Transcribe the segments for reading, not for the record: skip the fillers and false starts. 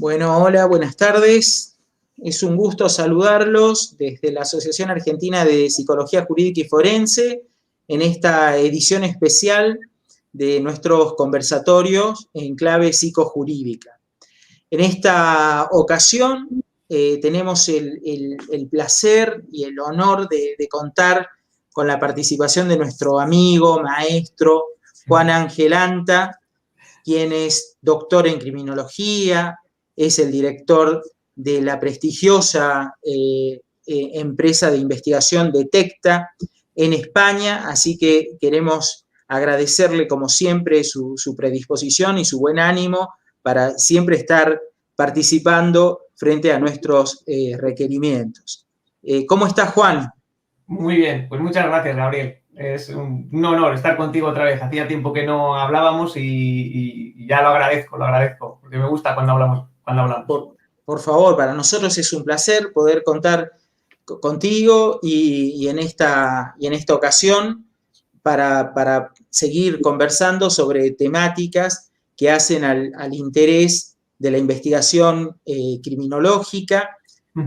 Bueno, hola, buenas tardes. Es un gusto saludarlos desde la Asociación Argentina de Psicología Jurídica y Forense en esta edición especial de nuestros conversatorios en clave psicojurídica. En esta ocasión tenemos el placer y el honor de contar con la participación de nuestro amigo, maestro, Juan Ángel Anta, quien es doctor en criminología, es el director de la prestigiosa empresa de investigación Detecta en España, así que queremos agradecerle como siempre su predisposición y su buen ánimo para siempre estar participando frente a nuestros requerimientos. ¿Cómo está, Juan? Muy bien, pues muchas gracias, Gabriel. Es un honor estar contigo otra vez. Hacía tiempo que no hablábamos y ya lo agradezco, porque me gusta cuando hablamos. Por favor, para nosotros es un placer poder contar contigo y en esta ocasión para seguir conversando sobre temáticas que hacen al interés de la investigación criminológica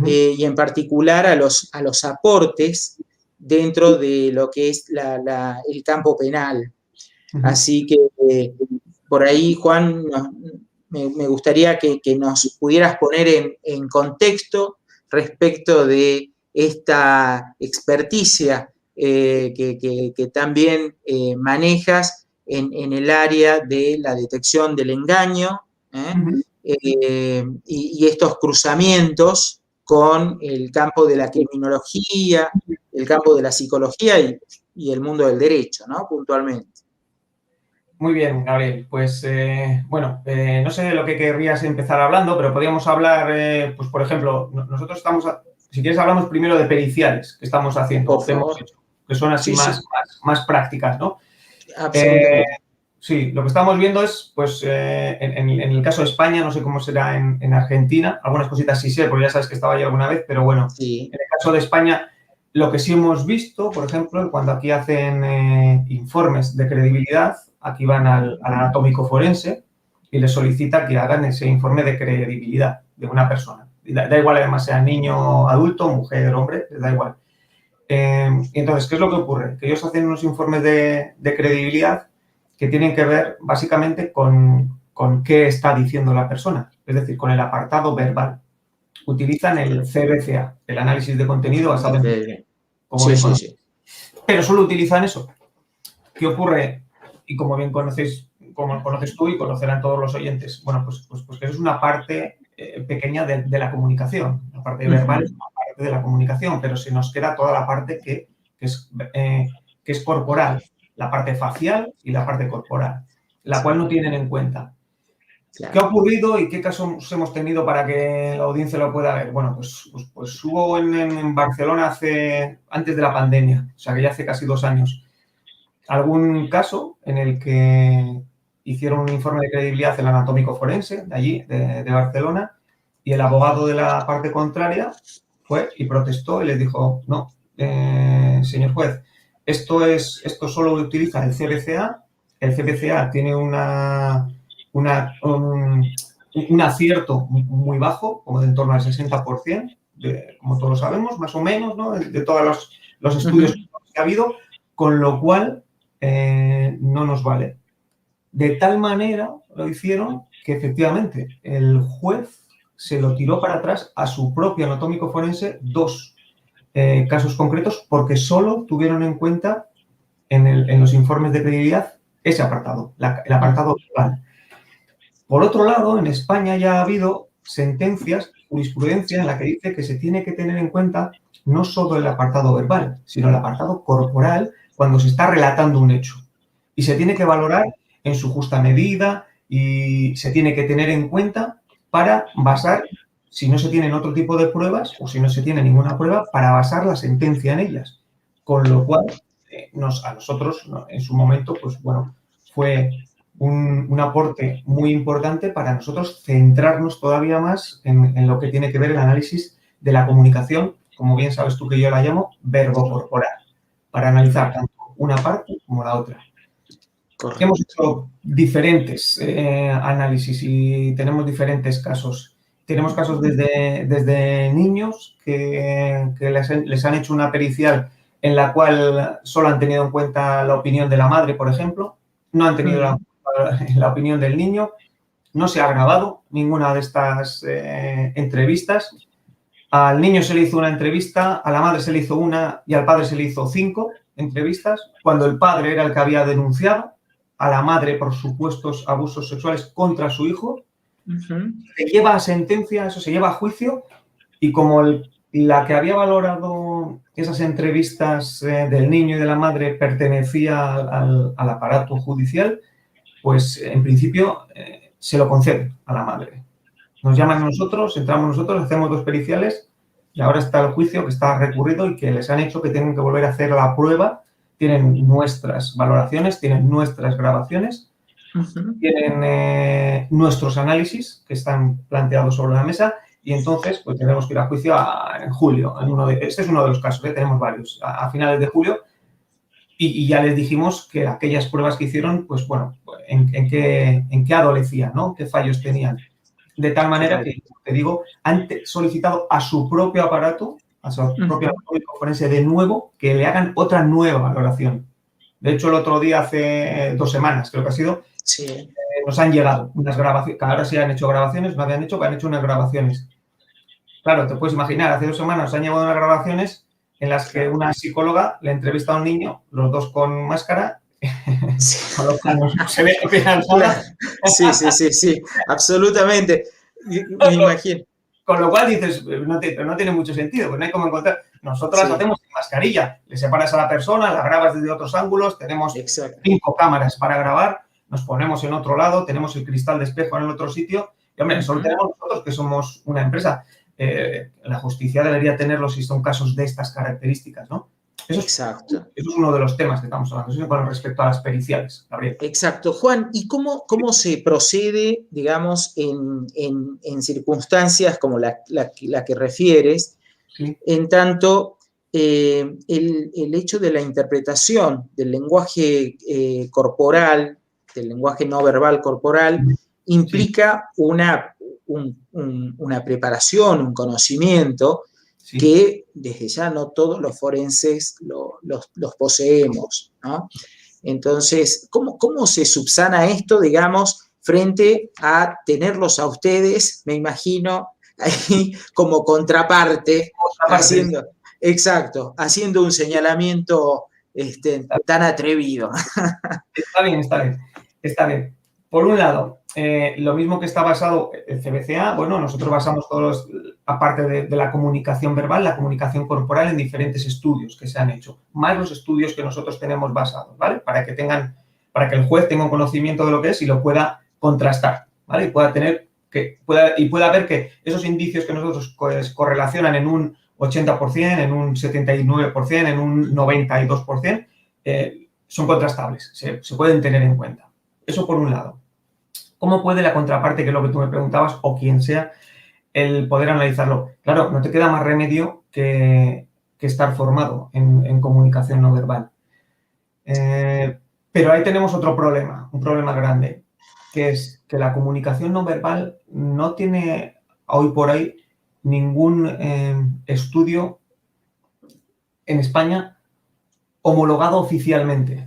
y en particular a los aportes dentro de lo que es el campo penal. Así que por ahí, Juan, me gustaría que nos pudieras poner en contexto respecto de esta experticia que también manejas en el área de la detección del engaño y estos cruzamientos con el campo de la criminología, el campo de la psicología y el mundo del derecho, ¿no? Puntualmente. Muy bien, Gabriel. Pues, no sé de lo que querrías empezar hablando, pero podríamos hablar, pues, por ejemplo, nosotros estamos, si quieres, hablamos primero de periciales que estamos haciendo, Por favor. que son así Sí, más prácticas, ¿no? Absolutamente. Sí, lo que estamos viendo es, pues, en el caso de España, no sé cómo será en Argentina, algunas cositas sí sé, porque ya sabes que estaba yo alguna vez, pero bueno, sí. En el caso de España, lo que sí hemos visto, por ejemplo, cuando aquí hacen informes de credibilidad, aquí van al anatómico forense y les solicita que hagan ese informe de credibilidad de una persona. Da igual, además, sea niño, adulto, mujer, hombre, les da igual. Entonces, ¿qué es lo que ocurre? Que ellos hacen unos informes de credibilidad que tienen que ver básicamente con qué está diciendo la persona, es decir, con el apartado verbal. Utilizan el CBCA, el análisis de contenido basado en... Sí. Pero solo utilizan eso. ¿Qué ocurre? Y como bien conoces tú y conocerán todos los oyentes, bueno, pues que es una parte pequeña de la comunicación. La parte verbal es una parte de la comunicación, pero se nos queda toda la parte que es corporal, la parte facial y la parte corporal, la cual no tienen en cuenta. Claro. ¿Qué ha ocurrido y qué casos hemos tenido para que la audiencia lo pueda ver? Bueno, pues hubo en Barcelona antes de la pandemia, o sea que ya hace casi 2 años, algún caso en el que hicieron un informe de credibilidad el anatómico forense de allí, de Barcelona, y el abogado de la parte contraria fue y protestó y les dijo, no, señor juez, esto solo utiliza el CBCA. El CBCA tiene un acierto muy bajo, como de en torno al 60%, como todos sabemos, más o menos, ¿no? De todos los estudios que ha habido, con lo cual no nos vale. De tal manera lo hicieron que efectivamente el juez se lo tiró para atrás a su propio anatómico forense 2 casos concretos porque solo tuvieron en cuenta en los informes de credibilidad ese apartado, el apartado verbal. Por otro lado, en España ya ha habido sentencias, jurisprudencia en la que dice que se tiene que tener en cuenta no solo el apartado verbal, sino el apartado corporal cuando se está relatando un hecho. Y se tiene que valorar en su justa medida y se tiene que tener en cuenta para basar, si no se tienen otro tipo de pruebas o si no se tiene ninguna prueba, para basar la sentencia en ellas. Con lo cual, a nosotros, en su momento, pues bueno, fue un aporte muy importante para nosotros centrarnos todavía más en lo que tiene que ver el análisis de la comunicación, como bien sabes tú que yo la llamo verbo-corporal, para analizar tanto una parte como la otra. Hemos hecho diferentes análisis y tenemos diferentes casos. tenemos casos desde niños que les han hecho una pericial en la cual solo han tenido en cuenta la opinión de la madre, por ejemplo, no han tenido la opinión del niño, no se ha grabado ninguna de estas entrevistas. Al niño se le hizo una entrevista, a la madre se le hizo una y al padre se le hizo 5 entrevistas, cuando el padre era el que había denunciado a la madre por supuestos abusos sexuales contra su hijo. Se lleva a sentencia, eso se lleva a juicio, y como la que había valorado esas entrevistas del niño y de la madre pertenecía al aparato judicial, pues en principio se lo concede a la madre. Nos llaman a nosotros, entramos nosotros, hacemos 2 periciales y ahora está el juicio que está recurrido y que les han hecho que tienen que volver a hacer la prueba. Tienen nuestras valoraciones, tienen nuestras grabaciones, tienen nuestros análisis que están planteados sobre la mesa y entonces pues tendremos que ir a juicio en julio. Este es uno de los casos, tenemos varios, a finales de julio. Y ya les dijimos que aquellas pruebas que hicieron, pues bueno, en qué adolecían, ¿no? ¿Qué fallos tenían? De tal manera que, te digo, han solicitado a su propio aparato, a su propio anatómico forense de nuevo, que le hagan otra nueva valoración. De hecho, el otro día, hace 2 semanas, creo que ha sido, nos han llegado unas grabaciones, que ahora sí han hecho grabaciones, no habían hecho, pero han hecho unas grabaciones. Claro, te puedes imaginar, hace 2 semanas nos han llevado unas grabaciones en las que una psicóloga le entrevista a un niño, los dos con máscara, con los planos no se ve lo que eran solas. Sí, absolutamente. Me imagino. Con lo cual dices, no tiene mucho sentido, pues no hay cómo encontrar. Nosotros las hacemos sin mascarilla, le separas a la persona, la grabas desde otros ángulos, tenemos 5 cámaras para grabar, nos ponemos en otro lado, tenemos el cristal de espejo en el otro sitio, y hombre, solo tenemos nosotros que somos una empresa. La justicia debería tenerlo si son casos de estas características, ¿no? Eso es uno de los temas que estamos hablando con respecto a las periciales, Gabriel. Exacto. Juan, ¿y cómo se procede, digamos, en circunstancias como la que refieres, en tanto el hecho de la interpretación del lenguaje corporal, del lenguaje no verbal corporal, implica una preparación, un conocimiento que desde ya no todos los forenses los poseemos, ¿no? Entonces, ¿cómo se subsana esto, digamos, frente a tenerlos a ustedes, me imagino, ahí como contraparte, haciendo un señalamiento tan atrevido? Está bien. Por un lado, lo mismo que está basado el CBCA, bueno, nosotros basamos todos, aparte de la comunicación verbal, la comunicación corporal en diferentes estudios que se han hecho, más los estudios que nosotros tenemos basados, ¿vale? Para que el juez tenga un conocimiento de lo que es y lo pueda contrastar, ¿vale? Y pueda ver que esos indicios que nosotros correlacionan en un 80%, en un 79%, en un 92%, son contrastables, se pueden tener en cuenta. Eso por un lado. ¿Cómo puede la contraparte, que es lo que tú me preguntabas, o quien sea, el poder analizarlo? Claro, no te queda más remedio que estar formado en comunicación no verbal. Pero ahí tenemos otro problema, un problema grande, que es que la comunicación no verbal no tiene hoy por hoy ningún estudio en España homologado oficialmente.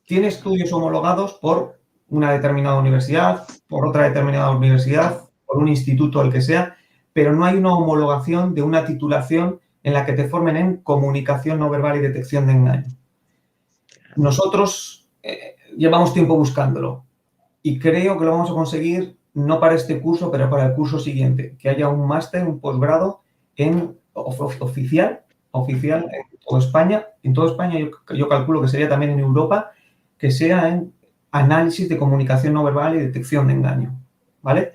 Tiene estudios homologados por una determinada universidad, por otra determinada universidad, por un instituto, el que sea, pero no hay una homologación de una titulación en la que te formen en comunicación no verbal y detección de engaño. Nosotros llevamos tiempo buscándolo y creo que lo vamos a conseguir no para este curso, pero para el curso siguiente, que haya un máster, un posgrado oficial en toda España. En toda España yo calculo que sería también en Europa, que sea en análisis de comunicación no verbal y detección de engaño, ¿vale?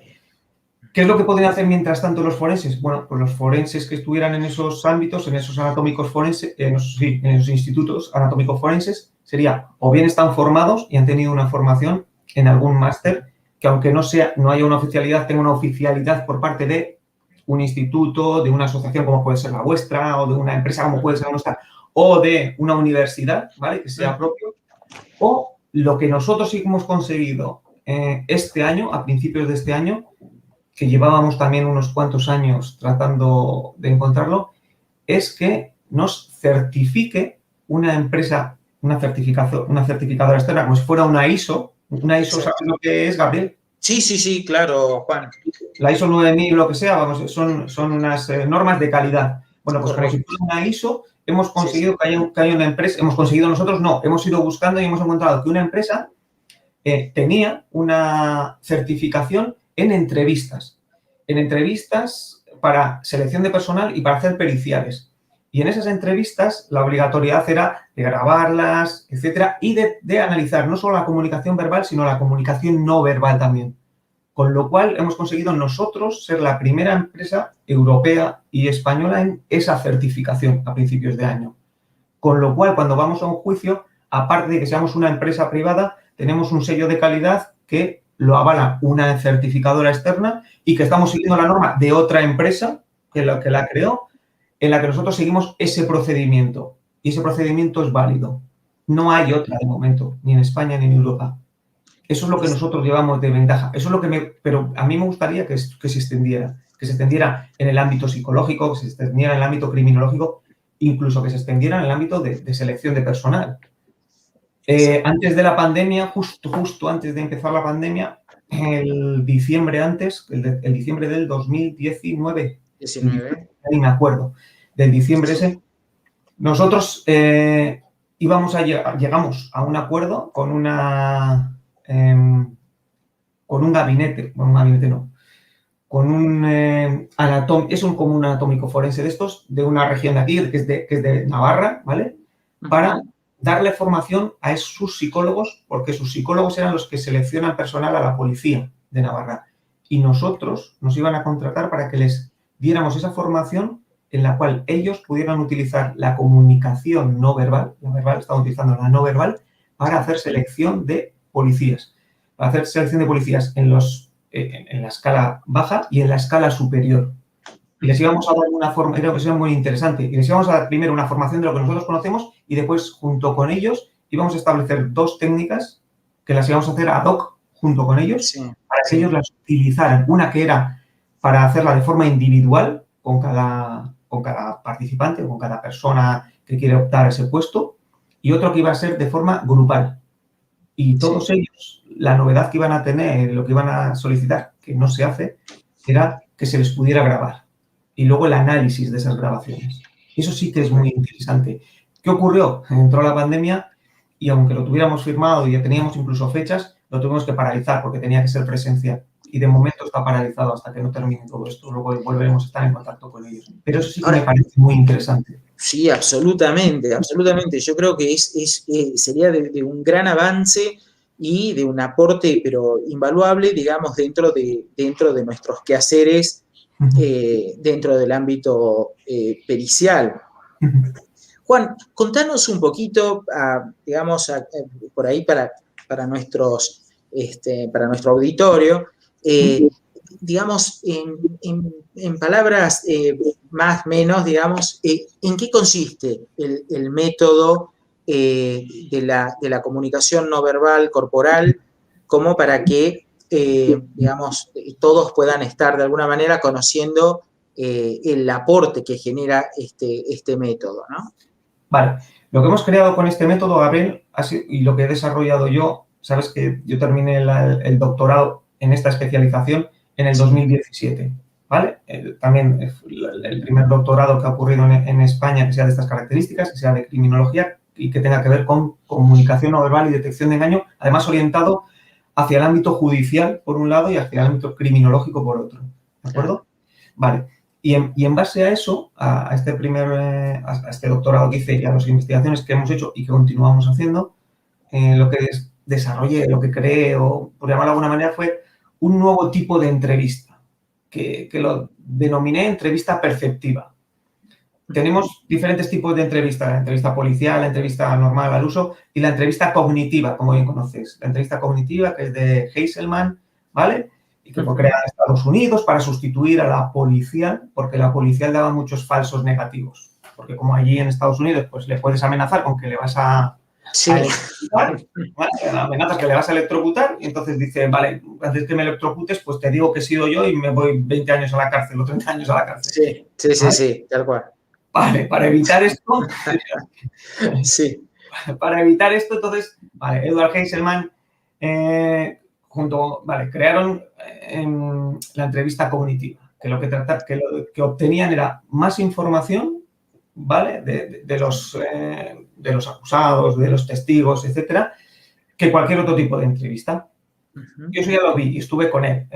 ¿Qué es lo que podrían hacer mientras tanto los forenses? Bueno, pues los forenses que estuvieran en esos ámbitos, en esos anatómicos forenses, en esos institutos anatómicos forenses, sería o bien están formados y han tenido una formación en algún máster, que aunque no haya una oficialidad, tenga una oficialidad por parte de un instituto, de una asociación como puede ser la vuestra, o de una empresa como puede ser la nuestra, o de una universidad, ¿vale? Que sea propio. O lo que nosotros sí hemos conseguido este año, a principios de este año, que llevábamos también unos cuantos años tratando de encontrarlo, es que nos certifique una empresa, una certificadora externa, como si fuera una ISO. Una ISO, ¿sabes lo que es, Gabriel? Sí, claro, Juan. La ISO 9000, lo que sea, vamos, son unas normas de calidad. Bueno, pues correcto. Como si fuera una ISO, hemos conseguido que haya una empresa, hemos conseguido nosotros, no, hemos ido buscando y hemos encontrado que una empresa tenía una certificación en entrevistas para selección de personal y para hacer periciales. Y en esas entrevistas la obligatoriedad era de grabarlas, etcétera, y de analizar no solo la comunicación verbal, sino la comunicación no verbal también. Con lo cual hemos conseguido nosotros ser la primera empresa europea y española en esa certificación a principios de año. Con lo cual, cuando vamos a un juicio, aparte de que seamos una empresa privada, tenemos un sello de calidad que lo avala una certificadora externa y que estamos siguiendo la norma de otra empresa que la creó, en la que nosotros seguimos ese procedimiento. Y ese procedimiento es válido. No hay otra de momento, ni en España ni en Europa. Eso es lo que nosotros llevamos de ventaja. Eso es lo que pero a mí me gustaría que se extendiera. Que se extendiera en el ámbito psicológico, que se extendiera en el ámbito criminológico, incluso que se extendiera en el ámbito de selección de personal. Antes de la pandemia, justo antes de empezar la pandemia, el diciembre del 2019, ni me acuerdo, del diciembre ese, nosotros llegamos a un acuerdo con un gabinete, bueno, un gabinete no, con un es como un anatómico forense de estos, de una región de aquí, que es de Navarra, ¿vale? Para darle formación a sus psicólogos, porque sus psicólogos eran los que seleccionan personal a la policía de Navarra. Y nosotros nos iban a contratar para que les diéramos esa formación en la cual ellos pudieran utilizar la comunicación no verbal, la verbal, estaban utilizando la no verbal, para hacer selección de policías. Para hacer selección de policías en la escala baja y en la escala superior. Y les íbamos a dar una forma, era una cuestión muy interesante, y les íbamos a dar primero una formación de lo que nosotros conocemos y después, junto con ellos, íbamos a establecer dos técnicas que las íbamos a hacer ad hoc junto con ellos para que ellos las utilizaran. Una que era para hacerla de forma individual con cada participante, con cada persona que quiere optar a ese puesto, y otro que iba a ser de forma grupal. Y todos ellos, la novedad que iban a tener, lo que iban a solicitar, que no se hace, era que se les pudiera grabar. Y luego el análisis de esas grabaciones. Eso sí que es muy interesante. ¿Qué ocurrió? Entró la pandemia y aunque lo tuviéramos firmado y ya teníamos incluso fechas, lo tuvimos que paralizar porque tenía que ser presencial. Y de momento está paralizado hasta que no termine todo esto. Luego volveremos a estar en contacto con ellos. Pero eso sí que me parece muy interesante. Sí, absolutamente, absolutamente. Yo creo que sería de un gran avance y de un aporte, pero invaluable, digamos, dentro de nuestros quehaceres, dentro del ámbito pericial. Juan, contanos un poquito, digamos, por ahí para nuestro auditorio, digamos, en palabras más o menos, digamos, ¿en qué consiste el método de la comunicación no verbal corporal, como para que, digamos, todos puedan estar de alguna manera conociendo el aporte que genera este método, ¿no? Vale. Lo que hemos creado con este método, Gabriel, y lo que he desarrollado yo, sabes que yo terminé el doctorado en esta especialización en el 2017, ¿vale? También el primer doctorado que ha ocurrido en España que sea de estas características, que sea de criminología y que tenga que ver con comunicación no verbal y detección de engaño, además orientado hacia el ámbito judicial, por un lado, y hacia el ámbito criminológico, por otro. ¿De acuerdo? Vale. Y en base a eso, a este doctorado que hice y a las investigaciones que hemos hecho y que continuamos haciendo, lo que desarrollé, lo que creé, o por llamarlo de alguna manera, fue un nuevo tipo de entrevista, que lo denominé entrevista perceptiva. Tenemos diferentes tipos de entrevistas, la entrevista policial, la entrevista normal al uso y la entrevista cognitiva, como bien conoces. La entrevista cognitiva, que es de Heiselman, ¿vale? Y que fue creada en Estados Unidos para sustituir a la policial, porque la policial daba muchos falsos negativos. Porque como allí en Estados Unidos, pues le puedes amenazar con que le vas a Sí. a electrocutar, ¿vale? Amenazas que le vas a electrocutar y entonces dice, vale, antes que me electrocutes, pues te digo que he sido yo y me voy 20 años a la cárcel o 30 años a la cárcel. Sí, sí, sí, ¿Vale? sí, tal cual. Vale, para evitar esto, Sí. para evitar esto, entonces, vale, Edward Heiselman, crearon la entrevista cognitiva, que lo que obtenían era más información, ¿vale? De los acusados, de los testigos, etcétera, que cualquier otro tipo de entrevista. Yo eso ya lo vi y estuve con él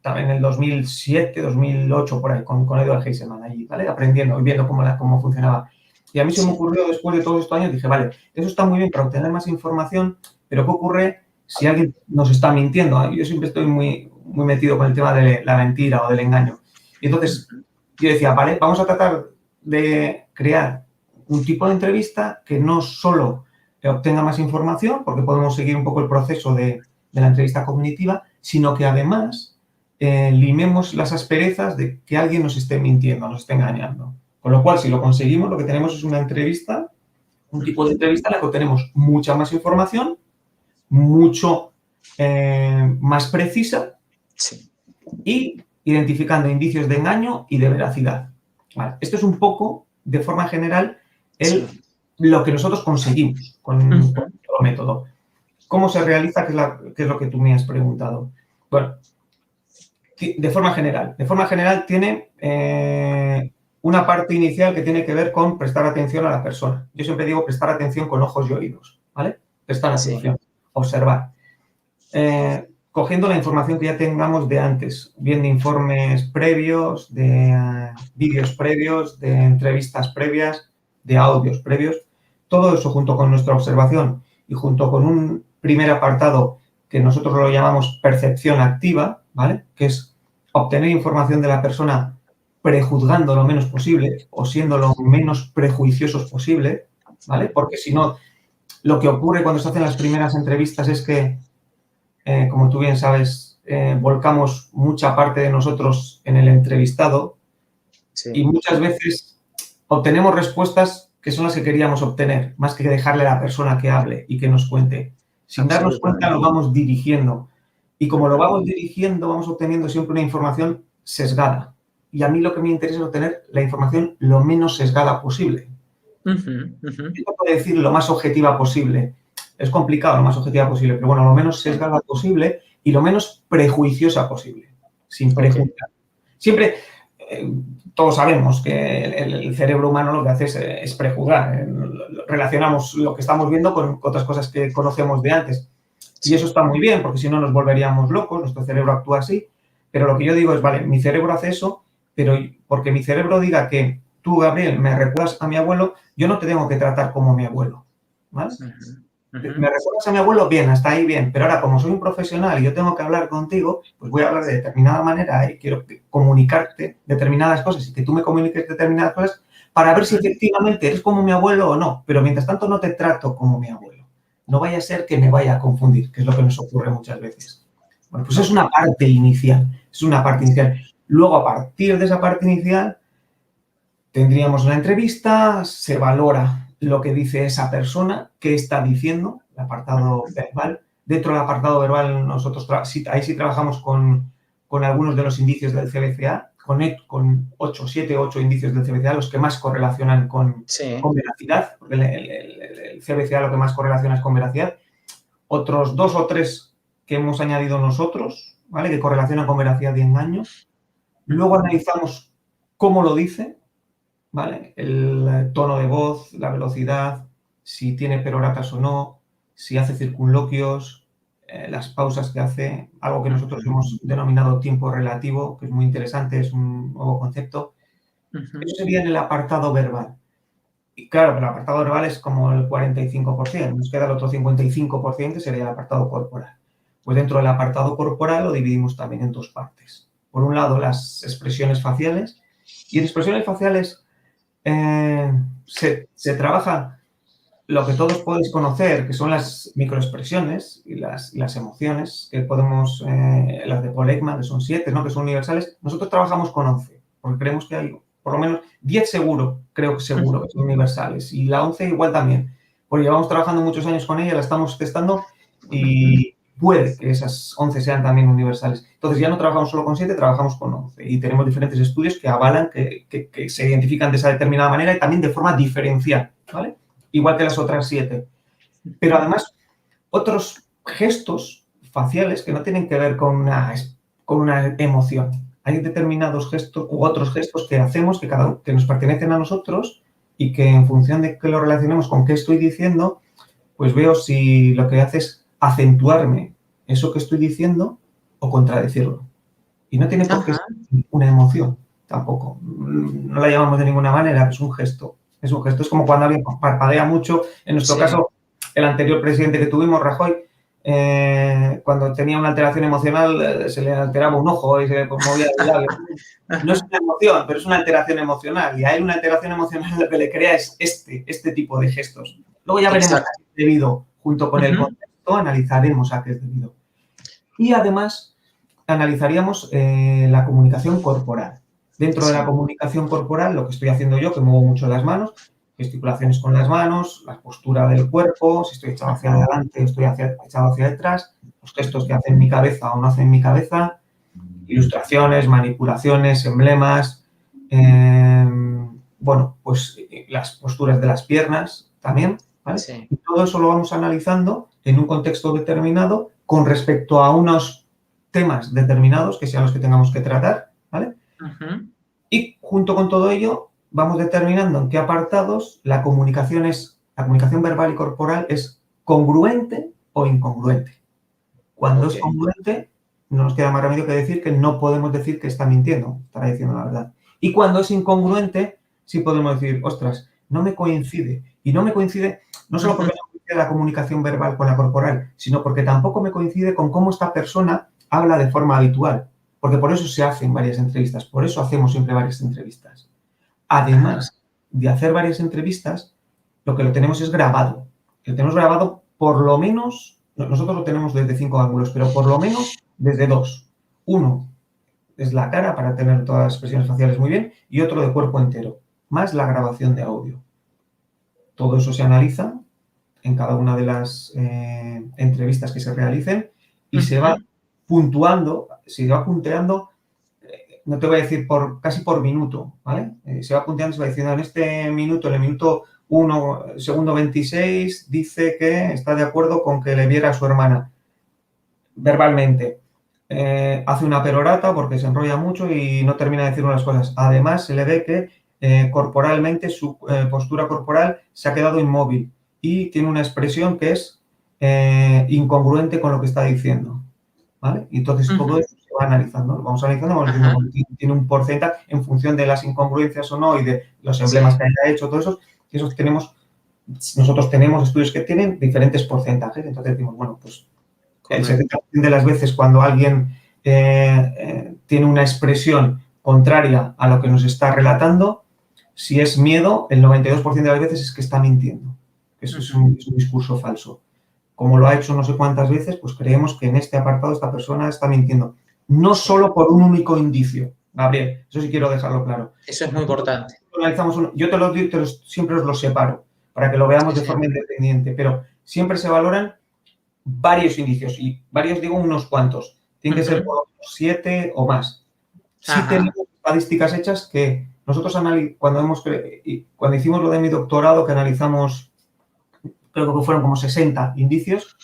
también en el 2007, 2008, por ahí, con Edward Heiselman allí, ¿vale? Aprendiendo y viendo cómo funcionaba. Y a mí se me ocurrió, después de todos estos años, dije, vale, eso está muy bien para obtener más información, pero ¿qué ocurre si alguien nos está mintiendo? Yo siempre estoy muy, muy metido con el tema de la mentira o del engaño. Y entonces yo decía, vale, vamos a tratar de crear un tipo de entrevista que no solo obtenga más información, porque podemos seguir un poco el proceso de la entrevista cognitiva, sino que además limemos las asperezas de que alguien nos esté mintiendo, nos esté engañando. Con lo cual, si lo conseguimos, lo que tenemos es una entrevista, un tipo de entrevista en la que obtenemos mucha más información, mucho más precisa, Sí. y identificando indicios de engaño y de veracidad. Vale. Esto es un poco, de forma general, lo que nosotros conseguimos con nuestro método. ¿Cómo se realiza? ¿Qué es lo que tú me has preguntado? Bueno, de forma general tiene una parte inicial que tiene que ver con prestar atención a la persona. Yo siempre digo prestar atención con ojos y oídos, ¿vale? Prestar atención, observar. Cogiendo la información que ya tengamos de antes, bien de informes previos, de vídeos previos, de entrevistas previas, de audios previos, todo eso junto con nuestra observación y junto con un primer apartado que nosotros lo llamamos percepción activa, ¿vale? Que es obtener información de la persona prejuzgando lo menos posible o siendo lo menos prejuiciosos posible, ¿vale? Porque si no, lo que ocurre cuando se hacen las primeras entrevistas es que, como tú bien sabes, volcamos mucha parte de nosotros en el entrevistado y muchas veces obtenemos respuestas que son las que queríamos obtener, más que dejarle a la persona que hable y que nos cuente. Sin darnos cuenta lo vamos dirigiendo. Y como lo vamos dirigiendo, vamos obteniendo siempre una información sesgada. Y a mí lo que me interesa es obtener la información lo menos sesgada posible. Yo puedo decir lo más objetiva posible. Es complicado lo más objetiva posible, pero bueno, lo menos sesgada posible y lo menos prejuiciosa posible. Sin prejuzgar. Siempre, todos sabemos que el cerebro humano lo que hace es prejuzgar. Relacionamos lo que estamos viendo con otras cosas que conocemos de antes. Y eso está muy bien, porque si no nos volveríamos locos, nuestro cerebro actúa así. Pero lo que yo digo es, vale, mi cerebro hace eso, pero porque mi cerebro diga que tú, Gabriel, me recuerdas a mi abuelo, yo no te tengo que tratar como mi abuelo, ¿vale? ¿Me recuerdas a mi abuelo? Bien, hasta ahí bien. Pero ahora, como soy un profesional y yo tengo que hablar contigo, pues voy a hablar de determinada manera y quiero comunicarte determinadas cosas y que tú me comuniques determinadas cosas para ver si efectivamente eres como mi abuelo o no. Pero mientras tanto no te trato como mi abuelo. No vaya a ser que me vaya a confundir, que es lo que nos ocurre muchas veces. Bueno, pues es una parte inicial. Es una parte inicial. Luego, a partir de esa parte inicial, tendríamos una entrevista, se valora lo que dice esa persona, qué está diciendo, el apartado verbal. Dentro del apartado verbal, nosotros ahí sí trabajamos con algunos de los indicios del CBCA, con 7 u 8 indicios del CBCA, los que más correlacionan con veracidad, porque el CBCA lo que más correlaciona es con veracidad. Otros 2 o 3 que hemos añadido nosotros, ¿vale? Que correlacionan con veracidad y engaño. Luego analizamos cómo lo dice, ¿vale? El tono de voz, la velocidad, si tiene peroratas o no, si hace circunloquios, las pausas que hace, algo que nosotros hemos denominado tiempo relativo, que es muy interesante, es un nuevo concepto. Eso sería en el apartado verbal. Y claro, el apartado verbal es como el 45%, nos queda el otro 55% que sería el apartado corporal. Pues dentro del apartado corporal lo dividimos también en 2 partes. Por un lado, las expresiones faciales, y en expresiones faciales se trabaja lo que todos podéis conocer, que son las microexpresiones y las emociones, que podemos, las de Paul Ekman, que son 7, ¿no? Que son universales. Nosotros trabajamos con 11, porque creemos que hay por lo menos 10 creo que seguro que son universales, y la 11 igual también. porque llevamos trabajando muchos años con ella, la estamos testando y puede que esas 11 sean también universales. Entonces ya no trabajamos solo con 7, trabajamos con 11 y tenemos diferentes estudios que avalan que se identifican de esa determinada manera y también de forma diferencial, ¿vale? Igual que las otras 7. Pero además, otros gestos faciales que no tienen que ver con una emoción. Hay determinados gestos u otros gestos que hacemos que nos pertenecen a nosotros y que en función de que lo relacionemos con qué estoy diciendo, pues veo si lo que hace es acentuarme eso que estoy diciendo o contradecirlo. Y no tiene por qué ser una emoción tampoco. No la llamamos de ninguna manera, es un gesto. Es un gesto. Es como cuando alguien parpadea mucho. En nuestro caso, el anterior presidente que tuvimos, Rajoy, cuando tenía una alteración emocional, se le alteraba un ojo y se le movía el labio. No es una emoción, pero es una alteración emocional. Y a él una alteración emocional lo que le crea es este tipo de gestos. Luego ya veremos a qué es debido. Junto con el contexto analizaremos a qué es debido. Y además analizaríamos la comunicación corporal. Dentro de la comunicación corporal, lo que estoy haciendo yo, que muevo mucho las manos, gesticulaciones con las manos, la postura del cuerpo, si estoy echado hacia adelante o estoy echado hacia detrás, los gestos que hacen mi cabeza o no hacen mi cabeza, ilustraciones, manipulaciones, emblemas, bueno, pues las posturas de las piernas también, ¿vale? Sí. Y todo eso lo vamos analizando en un contexto determinado con respecto a unos temas determinados que sean los que tengamos que tratar, ¿vale? Y junto con todo ello vamos determinando en qué apartados la comunicación verbal y corporal es congruente o incongruente. Cuando es congruente, no nos queda más remedio que decir que no podemos decir que está mintiendo, estará diciendo la verdad. Y cuando es incongruente, sí podemos decir, ostras, no me coincide. Y no me coincide no solo porque no coincide la comunicación verbal con la corporal, sino porque tampoco me coincide con cómo esta persona habla de forma habitual. Porque por eso se hacen varias entrevistas, por eso hacemos siempre varias entrevistas. Además de hacer varias entrevistas, lo que lo tenemos es grabado. Lo tenemos grabado por lo menos, nosotros lo tenemos desde 5 ángulos, pero por lo menos desde 2. Uno es la cara para tener todas las expresiones faciales muy bien y otro de cuerpo entero, más la grabación de audio. Todo eso se analiza en cada una de las entrevistas que se realicen y se va puntuando, se va punteando, no te voy a decir casi por minuto, ¿vale? Se va punteando, se va diciendo en este minuto, en el minuto 1, segundo 26, dice que está de acuerdo con que le viera a su hermana verbalmente. Hace una perorata porque se enrolla mucho y no termina de decir unas cosas. Además, se le ve que corporalmente, su postura corporal se ha quedado inmóvil y tiene una expresión que es incongruente con lo que está diciendo. ¿Vale? Y entonces todo eso se va analizando, lo vamos analizando, vamos diciendo, tiene un porcentaje en función de las incongruencias o no y de los emblemas que haya hecho, todo eso, nosotros tenemos estudios que tienen diferentes porcentajes, entonces decimos, bueno, pues el 70% de las veces cuando alguien tiene una expresión contraria a lo que nos está relatando, si es miedo, el 92% de las veces es que está mintiendo, eso es un discurso falso. Como lo ha hecho no sé cuántas veces, pues creemos que en este apartado esta persona está mintiendo. No solo por un único indicio, Gabriel, eso sí quiero dejarlo claro. Eso es muy importante. Yo siempre os lo separo para que lo veamos de forma independiente, pero siempre se valoran varios indicios y varios digo unos cuantos. Tienen que ser por lo menos 7 o más. Sí tenemos estadísticas hechas que nosotros cuando hicimos lo de mi doctorado, que analizamos creo que fueron como 60 indicios,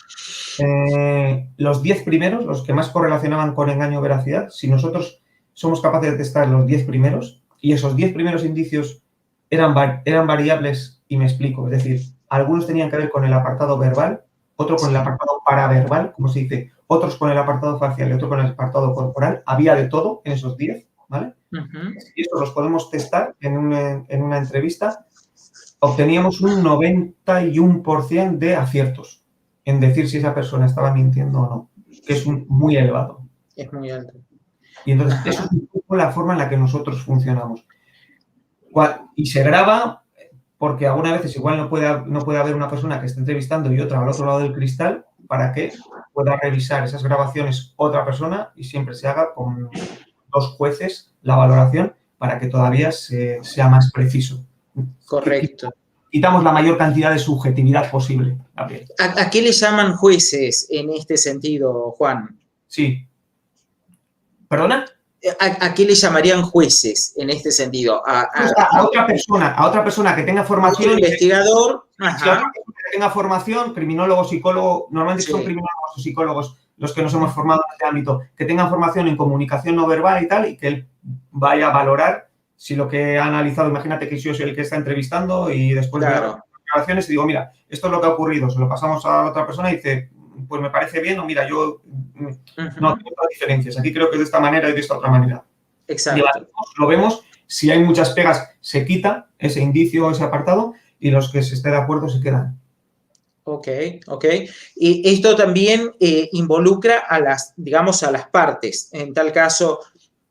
los 10 primeros, los que más correlacionaban con engaño o veracidad, si nosotros somos capaces de testar los 10 primeros y esos 10 primeros indicios eran variables, y me explico, es decir, algunos tenían que ver con el apartado verbal, otro con el apartado paraverbal, como se dice, otros con el apartado facial y otro con el apartado corporal, había de todo en esos 10, ¿vale? Y estos los podemos testar en una entrevista. Obteníamos un 91% de aciertos en decir si esa persona estaba mintiendo o no, que es muy elevado. Es muy alto. Y entonces, eso es un poco la forma en la que nosotros funcionamos. Y se graba porque algunas veces igual no puede haber una persona que esté entrevistando y otra al otro lado del cristal para que pueda revisar esas grabaciones otra persona y siempre se haga con 2 jueces la valoración para que todavía sea más preciso. Correcto. quitamos la mayor cantidad de subjetividad posible, Gabriel. ¿A qué le llaman jueces en este sentido, Juan? Sí. ¿Perdona? ¿A qué le llamarían jueces en este sentido? A otra persona que tenga formación. Un investigador. Si otra persona que tenga formación, criminólogo, psicólogo, normalmente son criminólogos o psicólogos los que nos hemos formado en este ámbito, que tengan formación en comunicación no verbal y tal, y que él vaya a valorar si lo que ha analizado, imagínate que yo soy el que está entrevistando y después de las grabaciones y digo, mira, esto es lo que ha ocurrido, se lo pasamos a otra persona y dice, pues me parece bien, o mira, yo no tengo diferencias, aquí creo que es de esta manera y de esta otra manera. Exacto. Lo vemos, si hay muchas pegas, se quita ese indicio, ese apartado, y los que se esté de acuerdo se quedan. Ok. Y esto también involucra a las, digamos, a las partes. En tal caso,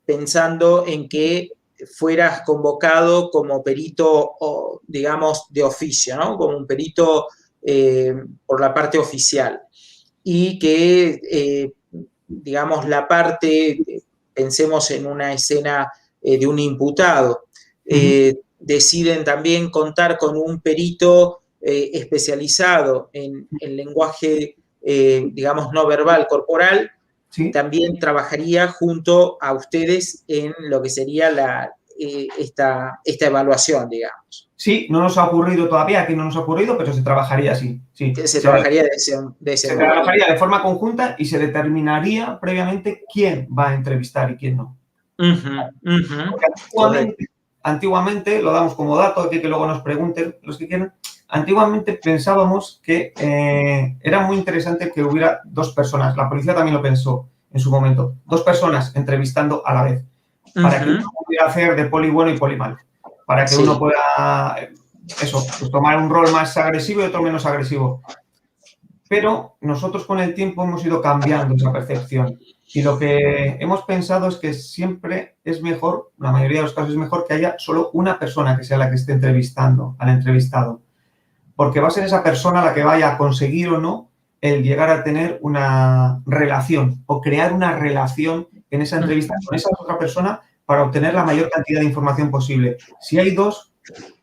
pensando en que fueras convocado como perito, digamos, de oficio, ¿no? Como un perito por la parte oficial. Y que, digamos, la parte, pensemos en una escena de un imputado, deciden también contar con un perito especializado en lenguaje, digamos, no verbal corporal, también trabajaría junto a ustedes en lo que sería esta evaluación, digamos. Sí, no nos ha ocurrido todavía, aquí no nos ha ocurrido, pero se trabajaría así. Sí. Se trabajaría de ese se trabajaría de forma conjunta y se determinaría previamente quién va a entrevistar y quién no. Antiguamente, lo damos como dato, aquí que luego nos pregunten los que quieran, antiguamente pensábamos que era muy interesante que hubiera dos personas, la policía también lo pensó en su momento, dos personas entrevistando a la vez, para que uno pudiera hacer de poli bueno y poli malo, para que uno pueda, pues tomar un rol más agresivo y otro menos agresivo. Pero nosotros con el tiempo hemos ido cambiando esa percepción y lo que hemos pensado es que siempre es mejor, la mayoría de los casos es mejor que haya solo una persona que sea la que esté entrevistando al entrevistado, porque va a ser esa persona la que vaya a conseguir o no el llegar a tener una relación o crear una relación en esa entrevista con esa otra persona para obtener la mayor cantidad de información posible. Si hay dos,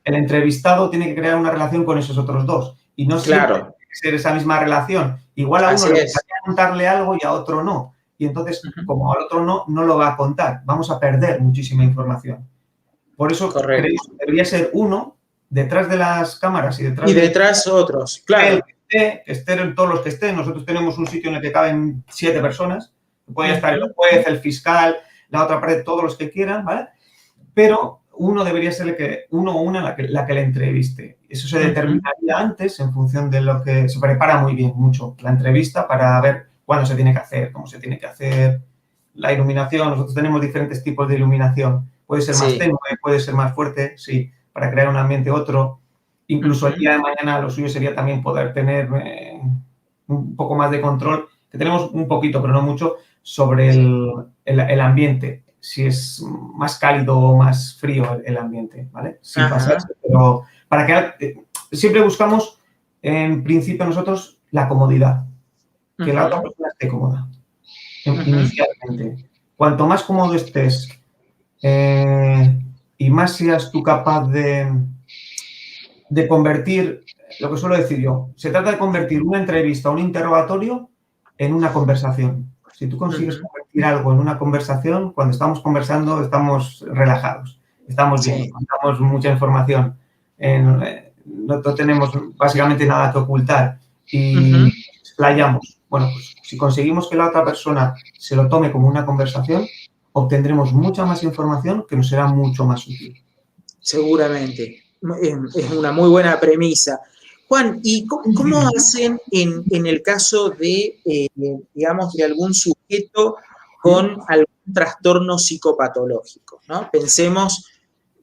el entrevistado tiene que crear una relación con esos otros dos y no siempre tiene que ser esa misma relación. Igual a uno le gustaría contarle algo y a otro no. Y entonces, como al otro no lo va a contar. Vamos a perder muchísima información. Por eso creo que debería ser uno detrás de las cámaras y detrás otros, claro. Que estén todos los que estén. Nosotros tenemos un sitio en el que caben 7 personas. Puede estar el juez, el fiscal, la otra parte, todos los que quieran, ¿vale? Pero uno debería ser uno o una la que le entreviste. Eso se determinaría antes en función de lo que se prepara muy bien, mucho, la entrevista para ver cuándo se tiene que hacer, cómo se tiene que hacer, la iluminación. Nosotros tenemos diferentes tipos de iluminación. Puede ser más tenue, puede ser más fuerte, sí, para crear un ambiente otro. Incluso el día de mañana lo suyo sería también poder tener un poco más de control, que tenemos un poquito, pero no mucho, sobre el ambiente, si es más cálido o más frío el ambiente, ¿vale? Sin pasarse, pero para que siempre buscamos, en principio nosotros, la comodidad, que la otra persona esté cómoda, inicialmente. Cuanto más cómodo estés y más seas tú capaz de convertir, lo que suelo decir yo, se trata de convertir una entrevista, un interrogatorio, en una conversación. Si tú consigues convertir algo en una conversación, cuando estamos conversando estamos relajados, estamos bien, contamos mucha información, no tenemos básicamente nada que ocultar y explayamos. Bueno, pues si conseguimos que la otra persona se lo tome como una conversación, obtendremos mucha más información que nos será mucho más útil. Seguramente. Es una muy buena premisa. Juan, ¿y cómo hacen en el caso de, digamos, de algún sujeto con algún trastorno psicopatológico, ¿no? Pensemos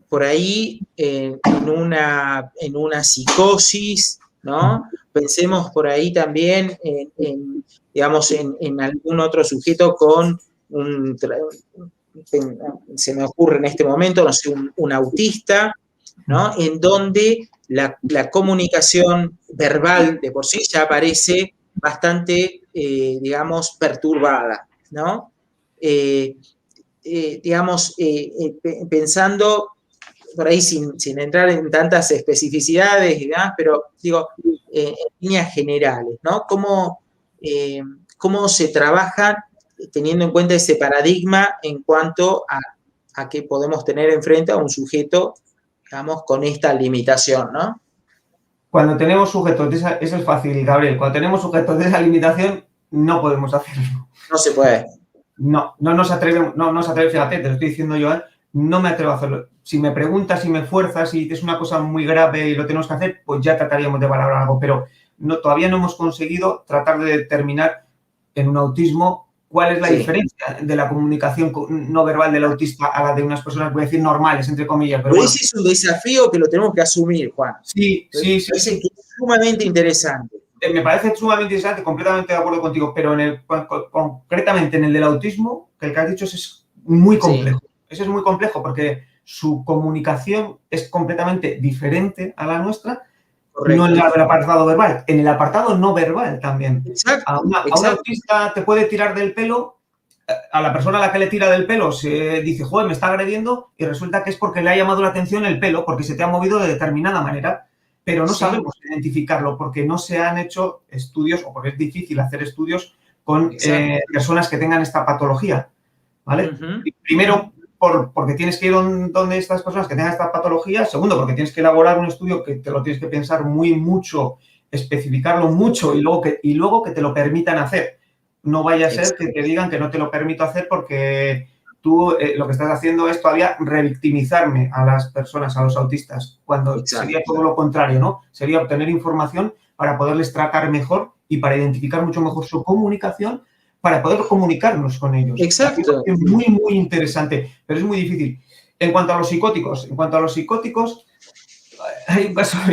por ahí en una psicosis, ¿no? Pensemos por ahí también digamos, en algún otro sujeto con se me ocurre en este momento, no sé, un autista, ¿no? En donde la comunicación verbal de por sí ya aparece bastante, digamos, perturbada, ¿no? Digamos, pensando por ahí sin entrar en tantas especificidades y demás, pero digo, en líneas generales, ¿no? ¿Cómo se trabaja teniendo en cuenta ese paradigma en cuanto a que podemos tener enfrente a un sujeto, digamos, con esta limitación, ¿no? Cuando tenemos sujetos de esa, eso es fácil, Gabriel, cuando tenemos sujetos de esa limitación, no podemos hacerlo. No se puede. No nos atrevemos, fíjate, te lo estoy diciendo yo, no me atrevo a hacerlo. Si me preguntas, si me fuerzas, si es una cosa muy grave y lo tenemos que hacer, pues ya trataríamos de valorar algo, pero todavía no hemos conseguido tratar de determinar en un autismo cuál es la diferencia de la comunicación no verbal del autista a la de unas personas, voy a decir, normales, entre comillas. Pero ese es un desafío que lo tenemos que asumir, Juan. Sí. Es sumamente interesante. Me parece sumamente interesante, completamente de acuerdo contigo, pero concretamente en el del autismo, que el que has dicho es muy complejo. Sí. Ese es muy complejo porque su comunicación es completamente diferente a la nuestra. Correcto. No en el apartado verbal, en el apartado no verbal también. Exacto. A un autista te puede tirar del pelo, a la persona a la que le tira del pelo se dice, joder, me está agrediendo, y resulta que es porque le ha llamado la atención el pelo, porque se te ha movido de determinada manera. Pero no sabemos identificarlo porque no se han hecho estudios o porque es difícil hacer estudios con personas que tengan esta patología, ¿vale? Primero, porque tienes que ir donde estas personas que tengan esta patología. Segundo, porque tienes que elaborar un estudio que te lo tienes que pensar mucho, especificarlo mucho y luego que te lo permitan hacer. No vaya a ser que te digan que no te lo permito hacer porque tú lo que estás haciendo es todavía revictimizarme a las personas, a los autistas, cuando sería todo lo contrario, ¿no? Sería obtener información para poderles tratar mejor y para identificar mucho mejor su comunicación, para poder comunicarnos con ellos. Exacto. Es muy, muy interesante, pero es muy difícil. En cuanto a los psicóticos, yo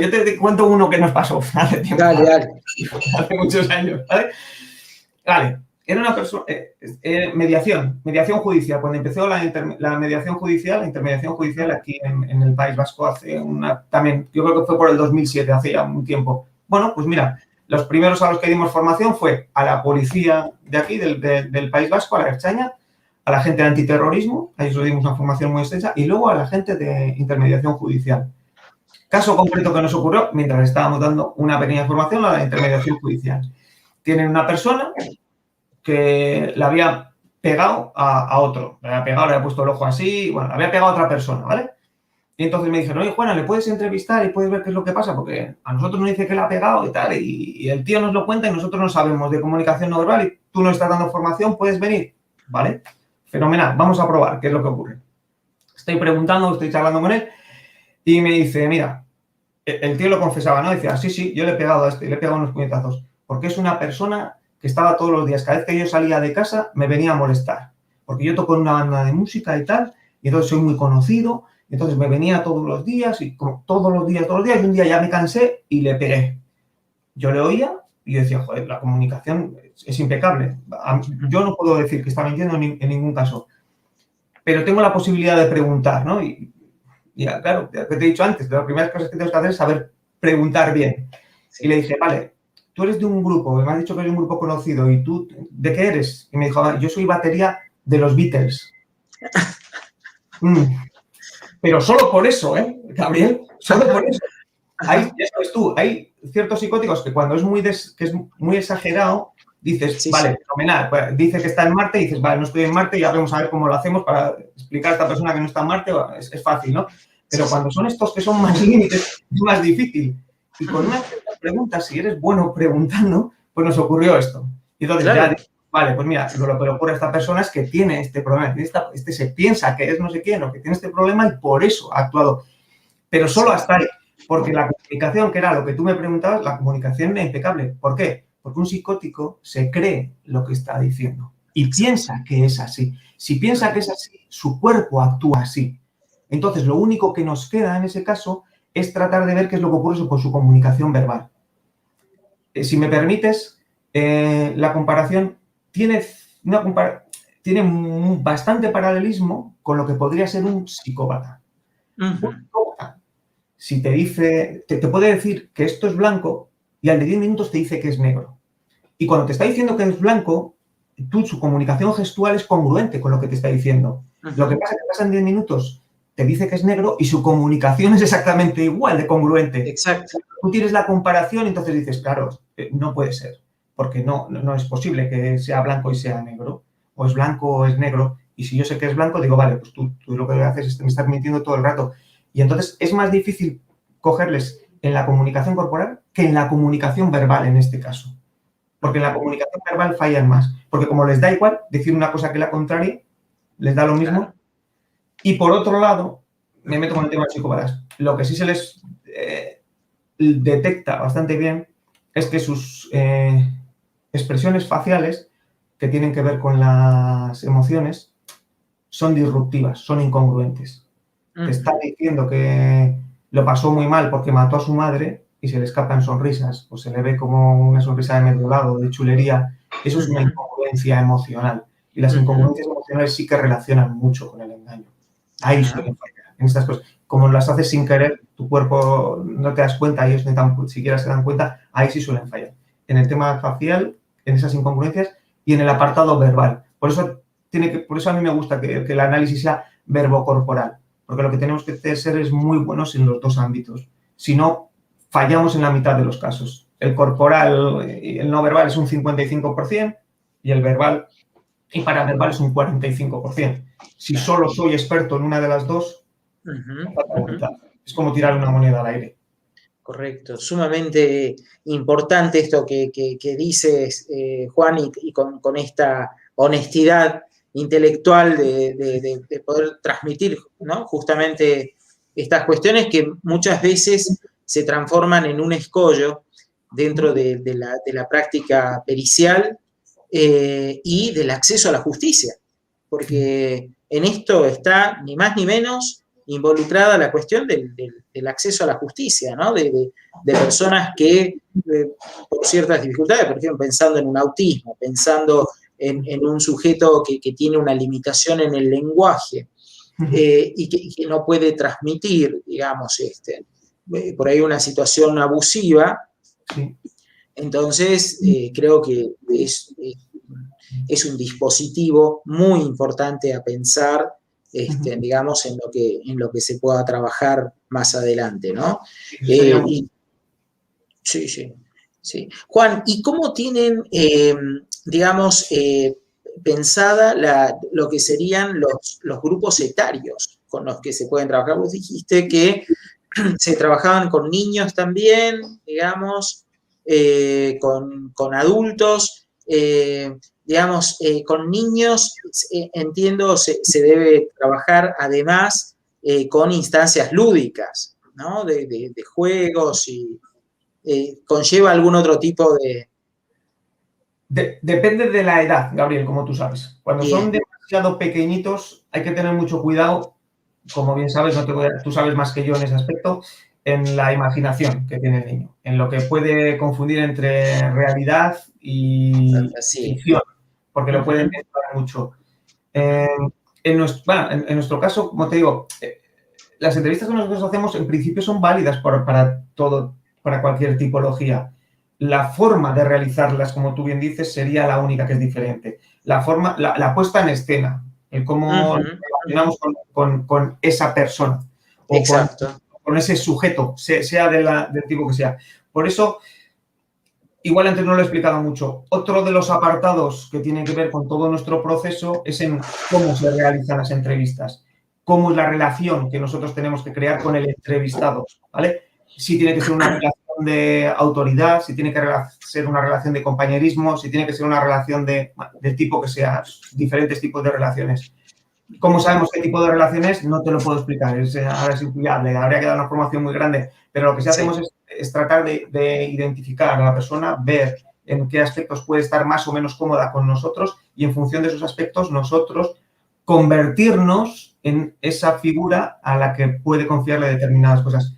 te cuento uno que nos pasó hace tiempo. Dale. Hace muchos años, ¿vale? Vale. Era una persona, mediación judicial. Cuando empezó la intermediación judicial aquí en el País Vasco también, yo creo que fue por el 2007, hace ya un tiempo. Bueno, pues mira, los primeros a los que dimos formación fue a la policía de aquí, del País Vasco, a la Ertzaintza, a la gente de antiterrorismo, a ellos le dimos una formación muy extensa, y luego a la gente de intermediación judicial. Caso concreto que nos ocurrió mientras estábamos dando una pequeña formación, la de intermediación judicial. Tienen una persona que le había pegado a otro. Le había puesto el ojo así, bueno, le había pegado a otra persona, ¿vale? Y entonces me dijeron, oye, Juana, ¿le puedes entrevistar y puedes ver qué es lo que pasa? Porque a nosotros nos dice que le ha pegado y tal, y el tío nos lo cuenta y nosotros no sabemos de comunicación no verbal y tú nos estás dando formación, ¿puedes venir? ¿Vale? Fenomenal, vamos a probar qué es lo que ocurre. Estoy charlando con él y me dice, mira, el tío lo confesaba, ¿no? Decía, sí, yo le he pegado a le he pegado unos puñetazos, porque es una persona que estaba todos los días, cada vez que yo salía de casa, me venía a molestar. Porque yo toco en una banda de música y tal, y entonces soy muy conocido, y entonces me venía todos los días, y como todos los días, y un día ya me cansé y le pegué. Yo le oía y yo decía, joder, la comunicación es impecable. Yo no puedo decir que está mintiendo en ningún caso, pero tengo la posibilidad de preguntar, ¿no? Y claro, lo que te he dicho antes, de las primeras cosas que tienes que hacer es saber preguntar bien. Y le dije, vale, tú eres de un grupo, me has dicho que eres de un grupo conocido, ¿y tú de qué eres? Y me dijo, yo soy batería de los Beatles. Pero solo por eso, Gabriel, solo por eso. Ya sabes tú, hay ciertos psicóticos que cuando es muy exagerado, dices, vale, fenomenal, pues, dice que está en Marte y dices, vale, no estoy en Marte, ya vamos a ver cómo lo hacemos para explicar a esta persona que no está en Marte, es fácil, ¿no? Pero cuando son estos que son más límites, es más difícil. Y con una pregunta, si eres bueno preguntando, pues nos ocurrió esto. Y entonces ya, vale, pues mira, lo que ocurre a esta persona es que tiene este problema, se piensa que es no sé quién o que tiene este problema y por eso ha actuado. Pero solo hasta ahí, porque la comunicación, que era lo que tú me preguntabas, la comunicación es impecable. ¿Por qué? Porque un psicótico se cree lo que está diciendo y piensa que es así. Si piensa que es así, su cuerpo actúa así. Entonces, lo único que nos queda en ese caso es tratar de ver qué es lo que ocurre con su comunicación verbal. Si me permites, la comparación tiene bastante paralelismo con lo que podría ser un psicópata. Un psicópata, si te dice, te puede decir que esto es blanco y al de 10 minutos te dice que es negro. Y cuando te está diciendo que es blanco, su comunicación gestual es congruente con lo que te está diciendo. Lo que pasa es que pasan 10 minutos te dice que es negro y su comunicación es exactamente igual de congruente. Exacto. Tú tienes la comparación y entonces dices, claro, no puede ser, porque no es posible que sea blanco y sea negro, o es blanco o es negro, y si yo sé que es blanco, digo, vale, pues tú lo que haces es me estás mintiendo todo el rato. Y entonces es más difícil cogerles en la comunicación corporal que en la comunicación verbal en este caso. Porque en la comunicación verbal fallan más. Porque como les da igual decir una cosa que la contraria, les da lo mismo. Claro. Y por otro lado, me meto con el tema de psicópatas. Lo que sí se les detecta bastante bien es que sus expresiones faciales, que tienen que ver con las emociones, son disruptivas, son incongruentes. Te está diciendo que lo pasó muy mal porque mató a su madre y se le escapan sonrisas, o se le ve como una sonrisa de medio lado, de chulería. Eso es una incongruencia emocional. Y las incongruencias emocionales sí que relacionan mucho con el engaño. Ahí suelen fallar, en estas cosas. Como las haces sin querer, tu cuerpo no te das cuenta, ellos ni siquiera se dan cuenta, ahí sí suelen fallar. En el tema facial, en esas incongruencias y en el apartado verbal. Por eso a mí me gusta que el análisis sea verbocorporal, porque lo que tenemos que ser es muy buenos en los dos ámbitos. Si no, fallamos en la mitad de los casos. El corporal y el no verbal es un 55% y el verbal y paraverbal es un 45%. Si solo soy experto en una de las dos, es como tirar una moneda al aire. Correcto, sumamente importante esto que dices, Juan, y con esta honestidad intelectual de poder transmitir, ¿no?, justamente estas cuestiones que muchas veces se transforman en un escollo dentro de la práctica pericial y del acceso a la justicia, porque en esto está ni más ni menos involucrada la cuestión del acceso a la justicia, ¿no? De personas que, por ciertas dificultades, por ejemplo, pensando en un autismo, pensando en un sujeto que tiene una limitación en el lenguaje y que no puede transmitir, digamos, por ahí una situación abusiva. Sí. Entonces, creo que es un dispositivo muy importante a pensar, digamos, en lo que se pueda trabajar más adelante, ¿no? Sí. Juan, ¿y cómo tienen, digamos, pensada lo que serían los grupos etarios con los que se pueden trabajar? Vos dijiste que se trabajaban con niños también, digamos, con adultos, digamos, con niños, entiendo, se debe trabajar además con instancias lúdicas, ¿no? De juegos y conlleva algún otro tipo de... Depende de la edad, Gabriel, como tú sabes. Cuando son demasiado pequeñitos hay que tener mucho cuidado, como bien sabes, tú sabes más que yo en ese aspecto, en la imaginación que tiene el niño, en lo que puede confundir entre realidad y ficción, porque lo pueden mezclar mucho. En nuestro caso, como te digo, las entrevistas que nosotros hacemos en principio son válidas para cualquier tipología. La forma de realizarlas, como tú bien dices, sería la única que es diferente. La puesta en escena, el cómo nos relacionamos con esa persona o con ese sujeto, sea del tipo que sea. Por eso, igual antes no lo he explicado mucho, otro de los apartados que tienen que ver con todo nuestro proceso es en cómo se realizan las entrevistas, cómo es la relación que nosotros tenemos que crear con el entrevistado, ¿vale? Si tiene que ser una relación de autoridad, si tiene que ser una relación de compañerismo, si tiene que ser una relación del tipo que sea, diferentes tipos de relaciones. ¿Cómo sabemos qué tipo de relaciones? No te lo puedo explicar, ahora es inviable, habría que dar una formación muy grande, pero lo que sí hacemos es tratar de identificar a la persona, ver en qué aspectos puede estar más o menos cómoda con nosotros y en función de esos aspectos nosotros convertirnos en esa figura a la que puede confiarle determinadas cosas.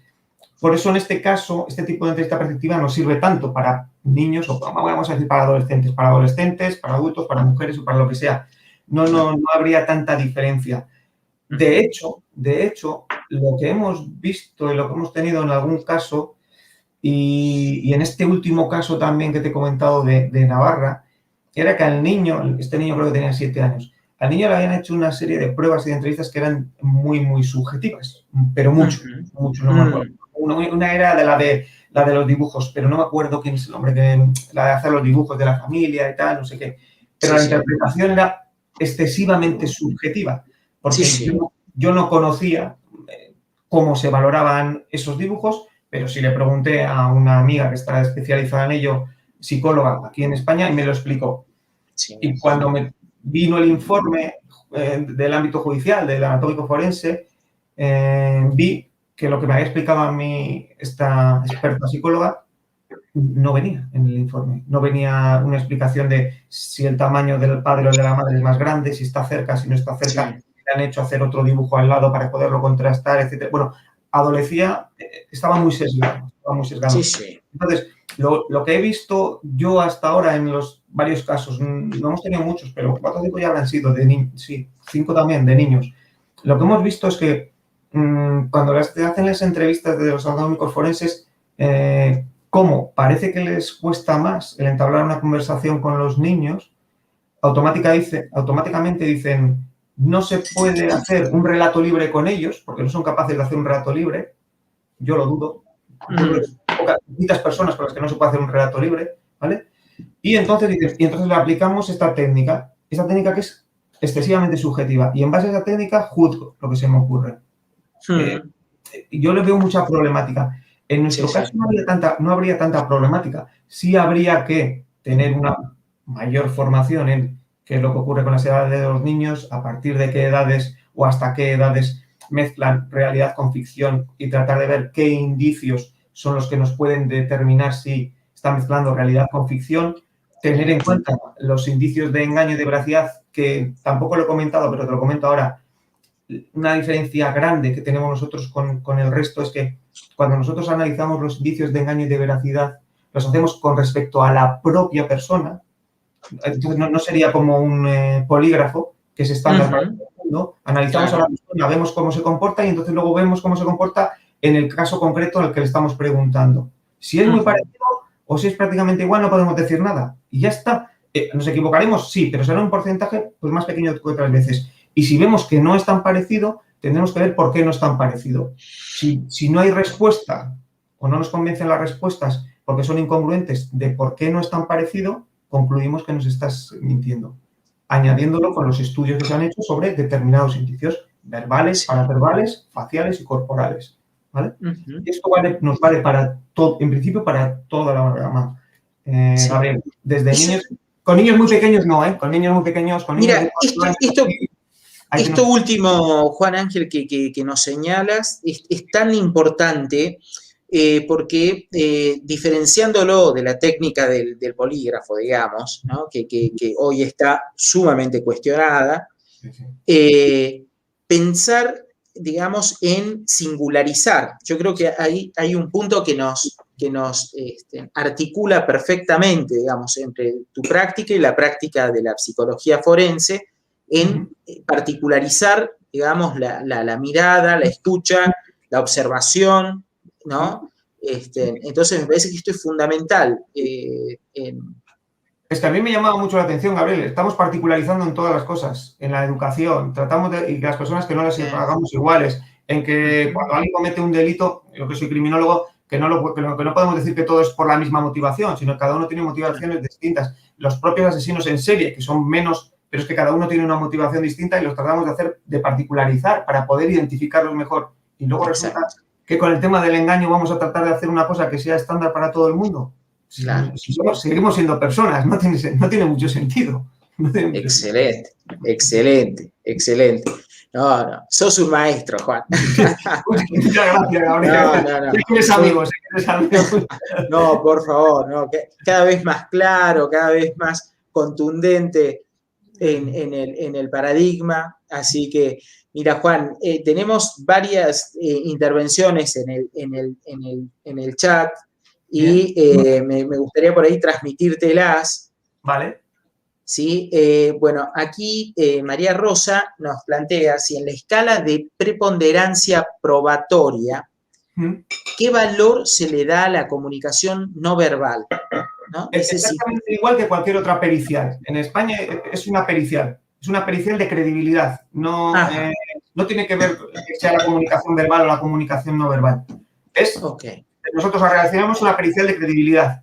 Por eso, en este caso, este tipo de entrevista perceptiva nos sirve tanto para niños, o vamos a decir para adolescentes, para adultos, para mujeres o para lo que sea. No habría tanta diferencia. De hecho, lo que hemos visto y lo que hemos tenido en algún caso, y en este último caso también que te he comentado de Navarra, era que al niño, este niño creo que tenía 7 años, al niño le habían hecho una serie de pruebas y de entrevistas que eran muy, muy subjetivas, pero mucho, no me acuerdo. Una era de la de los dibujos, pero no me acuerdo quién es el nombre, la de hacer los dibujos de la familia y tal, no sé qué. Pero la interpretación era excesivamente subjetiva, porque yo no conocía cómo se valoraban esos dibujos, pero sí le pregunté a una amiga que está especializada en ello, psicóloga aquí en España, y me lo explicó. Y cuando me vino el informe del ámbito judicial, del anatómico forense, vi que lo que me había explicado a mí esta experta psicóloga no venía en el informe. No venía una explicación de si el tamaño del padre o de la madre es más grande, si está cerca, si no está cerca, si le han hecho hacer otro dibujo al lado para poderlo contrastar, etc. Bueno, adolecía, estaba muy sesgado. Entonces, lo que he visto yo hasta ahora en los varios casos, no hemos tenido muchos, pero 4 o 5 ya habrán sido de niños, 5 también de niños. Lo que hemos visto es que cuando hacen las entrevistas de los anatómicos forenses, como parece que les cuesta más el entablar una conversación con los niños, automáticamente dicen, no se puede hacer un relato libre con ellos, porque no son capaces de hacer un relato libre. Yo lo dudo. Poquitas personas con las que no se puede hacer un relato libre, ¿vale? Y entonces le aplicamos esta técnica que es excesivamente subjetiva. Y en base a esa técnica juzgo lo que se me ocurre. Yo le veo mucha problemática. En nuestro caso no habría tanta problemática. Sí habría que tener una mayor formación en qué es lo que ocurre con las edades de los niños, a partir de qué edades o hasta qué edades mezclan realidad con ficción y tratar de ver qué indicios son los que nos pueden determinar si están mezclando realidad con ficción. Tener en cuenta los indicios de engaño y de veracidad, que tampoco lo he comentado, pero te lo comento ahora. Una diferencia grande que tenemos nosotros con el resto es que cuando nosotros analizamos los indicios de engaño y de veracidad, los hacemos con respecto a la propia persona. Entonces no sería como un polígrafo, que es estándar para todo el mundo. Analizamos a la persona, vemos cómo se comporta y entonces luego vemos cómo se comporta en el caso concreto al que le estamos preguntando. Si es muy parecido o si es prácticamente igual, no podemos decir nada. Y ya está. ¿Nos equivocaremos? Sí, pero será un porcentaje pues, más pequeño que otras veces. Y si vemos que no es tan parecido, tendremos que ver por qué no es tan parecido. Si no hay respuesta o no nos convencen las respuestas porque son incongruentes de por qué no es tan parecido, concluimos que nos estás mintiendo, añadiéndolo con los estudios que se han hecho sobre determinados indicios verbales, paraverbales, faciales y corporales. ¿Vale? Y esto nos vale para todo, en principio para toda la gama. Gabriel, desde niños, con niños muy pequeños no, con niños muy pequeños, con niños esto último, Juan Ángel, que nos señalas, es tan importante porque diferenciándolo de la técnica del polígrafo, digamos, ¿no? que hoy está sumamente cuestionada, pensar, digamos, en singularizar. Yo creo que hay un punto que nos articula perfectamente, digamos, entre tu práctica y la práctica de la psicología forense, en particularizar, digamos, la mirada, la escucha, la observación, ¿no? Entonces me parece que esto es fundamental. Es que a mí me llamaba mucho la atención, Gabriel, estamos particularizando en todas las cosas, en la educación, tratamos de y que las personas que no las hagamos iguales, en que cuando alguien comete un delito, yo que soy criminólogo, que no podemos decir que todo es por la misma motivación, sino que cada uno tiene motivaciones distintas. Los propios asesinos en serie, que son menos, pero es que cada uno tiene una motivación distinta y los tratamos de particularizar para poder identificarlos mejor. Y luego resulta que con el tema del engaño vamos a tratar de hacer una cosa que sea estándar para todo el mundo. Claro. Si seguimos siendo personas, no tiene mucho sentido. Excelente. No, sos un maestro, Juan. Muchas gracias, Gabriel. Sé que eres amigo. No, por favor, no, cada vez más claro, cada vez más contundente en el paradigma. Así que, mira, Juan, tenemos varias intervenciones en el chat. Y me gustaría por ahí transmitírtelas. Vale. ¿Sí? Bueno, aquí María Rosa nos plantea si en la escala de preponderancia probatoria, ¿qué valor se le da a la comunicación no verbal? ¿No? Es exactamente igual que cualquier otra pericial. En España es una pericial. Es una pericial de credibilidad. No, no tiene que ver que sea la comunicación verbal o la comunicación no verbal. Nosotros realizamos una pericial de credibilidad.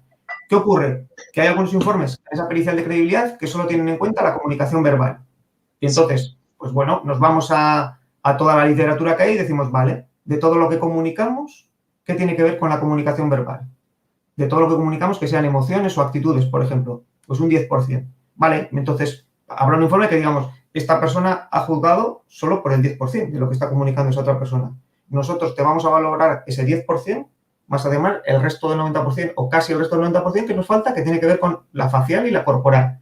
¿Qué ocurre? Que hay algunos informes en esa pericial de credibilidad que solo tienen en cuenta la comunicación verbal. Y entonces, pues bueno, nos vamos a toda la literatura que hay y decimos, vale, de todo lo que comunicamos, ¿qué tiene que ver con la comunicación verbal? De todo lo que comunicamos, que sean emociones o actitudes, por ejemplo, pues un 10%. Vale, entonces habrá un informe que digamos, esta persona ha juzgado solo por el 10% de lo que está comunicando esa otra persona. Nosotros te vamos a valorar ese 10%, más además el resto del 90% o casi el resto del 90% que nos falta, que tiene que ver con la facial y la corporal.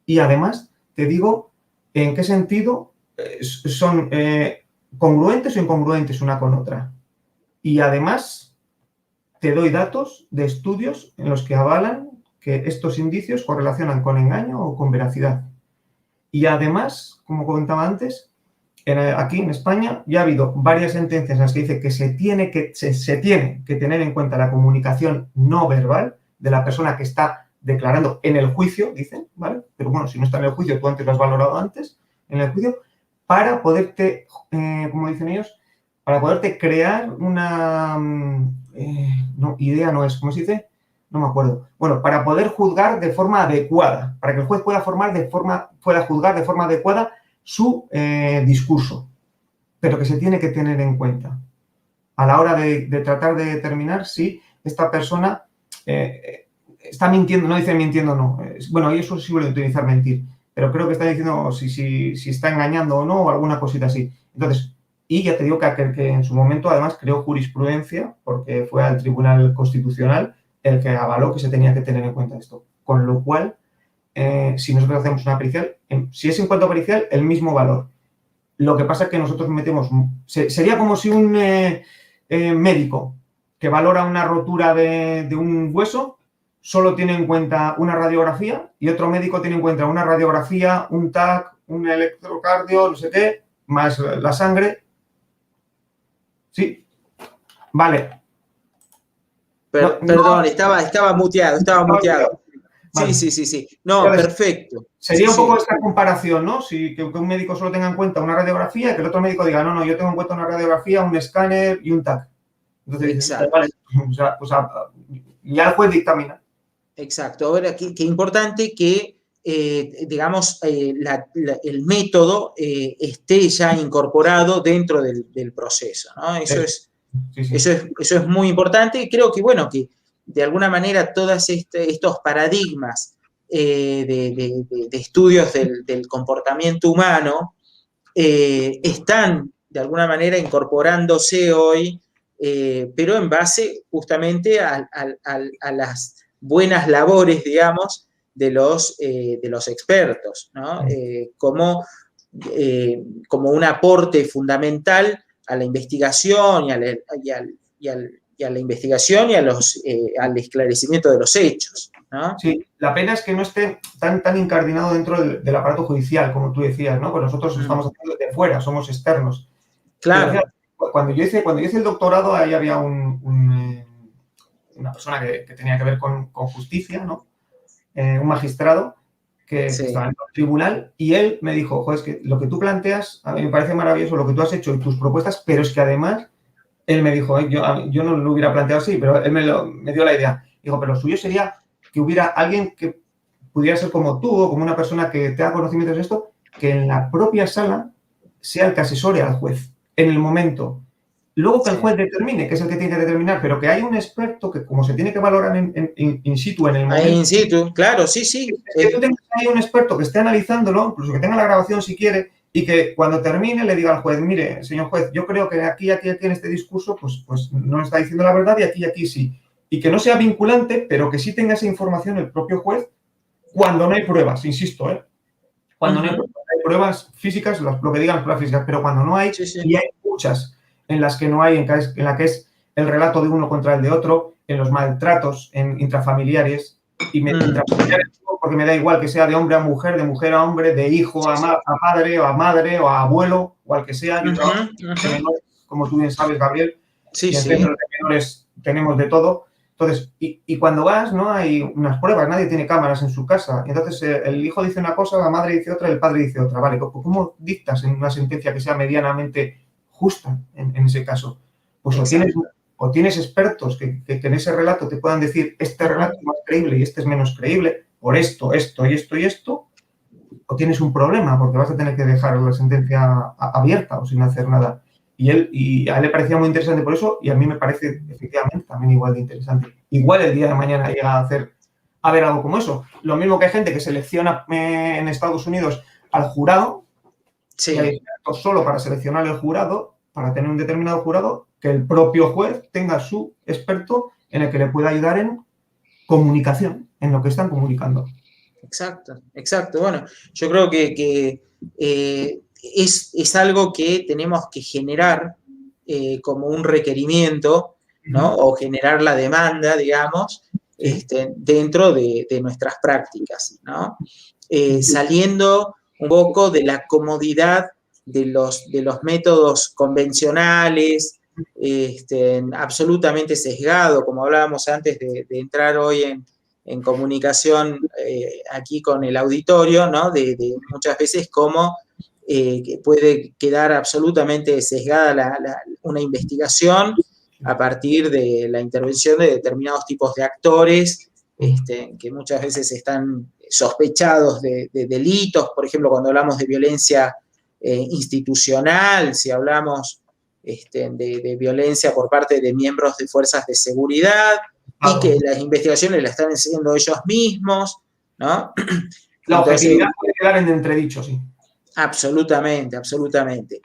Y además te digo en qué sentido son congruentes o incongruentes una con otra. Y además te doy datos de estudios en los que avalan que estos indicios correlacionan con engaño o con veracidad. Y además, como comentaba antes, aquí en España ya ha habido varias sentencias en las que dice que se tiene que tener en cuenta la comunicación no verbal de la persona que está declarando en el juicio, dicen, ¿vale? Pero bueno, si no está en el juicio, tú antes lo has valorado antes, en el juicio, para poderte, como dicen ellos, para poderte crear una idea, no es, ¿cómo se dice? No me acuerdo. Bueno, para poder juzgar de forma adecuada, para que el juez pueda juzgar de forma adecuada su discurso, pero que se tiene que tener en cuenta a la hora de tratar de determinar si esta persona está mintiendo, no dice mintiendo, no. Bueno, ellos suelen utilizar mentir, pero creo que está diciendo si está engañando o no, o alguna cosita así. Entonces, y ya te digo que en su momento además creó jurisprudencia, porque fue al Tribunal Constitucional el que avaló que se tenía que tener en cuenta esto. Con lo cual, si nosotros hacemos una pericial, si es en cuanto a pericial, el mismo valor. Lo que pasa es que nosotros metemos... Sería como si un médico que valora una rotura de un hueso solo tiene en cuenta una radiografía y otro médico tiene en cuenta una radiografía, un TAC, un electrocardio, no sé qué, más la sangre. ¿Sí? Vale. Perdón, estaba muteado. Vale. Sí. No, entonces, perfecto. Sería un poco esta comparación, ¿no? Que un médico solo tenga en cuenta una radiografía y que el otro médico diga, no, yo tengo en cuenta una radiografía, un escáner y un TAC. Entonces, exacto. Vale, ya el juez dictamina. Exacto. Ahora, qué importante que, digamos, el método esté ya incorporado dentro del proceso, ¿no? Eso es muy importante y creo que, bueno, que de alguna manera todos estos paradigmas de estudios del comportamiento humano están de alguna manera incorporándose hoy, pero en base justamente a las buenas labores, digamos, de los expertos, ¿no? Como un aporte fundamental a la investigación y a la investigación y al esclarecimiento de los hechos, ¿no? Sí, la pena es que no esté tan incardinado dentro del aparato judicial, como tú decías, ¿no? Pues nosotros estamos haciendo de fuera, somos externos. Claro. Decía, cuando yo hice el doctorado, ahí había una persona que tenía que ver con justicia, ¿no? Un magistrado que estaba en el tribunal y él me dijo, joder, es que lo que tú planteas, a mí me parece maravilloso lo que tú has hecho y tus propuestas, pero es que además, él me dijo, yo no lo hubiera planteado así, pero él me dio la idea. Dijo, pero lo suyo sería que hubiera alguien que pudiera ser como tú o como una persona que tenga conocimientos de esto, que en la propia sala sea el que asesore al juez en el momento. Luego que el juez determine, que es el que tiene que determinar, pero que hay un experto que como se tiene que valorar in situ en el momento. In situ, claro, sí. Que tú tengas ahí un experto que esté analizándolo, incluso que tenga la grabación si quiere, y que cuando termine le diga al juez, mire, señor juez, yo creo que aquí en este discurso, pues no está diciendo la verdad y aquí sí. Y que no sea vinculante, pero que sí tenga esa información el propio juez cuando no hay pruebas, insisto, ¿eh? Cuando no hay pruebas físicas, lo que digan las pruebas físicas, pero cuando no hay, y hay muchas en las que no hay, en la que es el relato de uno contra el de otro, en los maltratos intrafamiliares, y intrafamiliares porque me da igual que sea de hombre a mujer, de mujer a hombre, de hijo a padre o a madre o a abuelo o al que sea. Yo trabajo, como tú bien sabes, Gabriel, y en centros de menores tenemos de todo. Entonces, y cuando vas, no hay unas pruebas, nadie tiene cámaras en su casa. Y entonces el hijo dice una cosa, la madre dice otra, el padre dice otra. Vale, ¿cómo dictas en una sentencia que sea medianamente justa en ese caso? Pues o tienes expertos que en ese relato te puedan decir, este relato es más creíble y este es menos creíble, por esto, esto y esto y esto, o tienes un problema porque vas a tener que dejar la sentencia abierta o sin hacer nada. Y a él le parecía muy interesante por eso y a mí me parece efectivamente también igual de interesante. Igual el día de mañana llega a ver algo como eso. Lo mismo que hay gente que selecciona en Estados Unidos al jurado, sí. Y hay expertos solo para seleccionar el jurado, para tener un determinado jurado, que el propio juez tenga su experto en el que le pueda ayudar en comunicación, en lo que están comunicando. Exacto, exacto. Bueno, yo creo que es algo que tenemos que generar como un requerimiento, ¿no? O generar la demanda, digamos, dentro de nuestras prácticas, ¿no? Saliendo un poco de la comodidad de los métodos convencionales, absolutamente sesgado, como hablábamos antes de entrar hoy en comunicación aquí con el auditorio, ¿no? De muchas veces cómo puede quedar absolutamente sesgada una investigación a partir de la intervención de determinados tipos de actores que muchas veces están sospechados de delitos, por ejemplo, cuando hablamos de violencia institucional, si hablamos de violencia por parte de miembros de fuerzas de seguridad, y que las investigaciones las están haciendo ellos mismos, ¿no? La objetividad puede quedar en entredicho, sí. Absolutamente, absolutamente.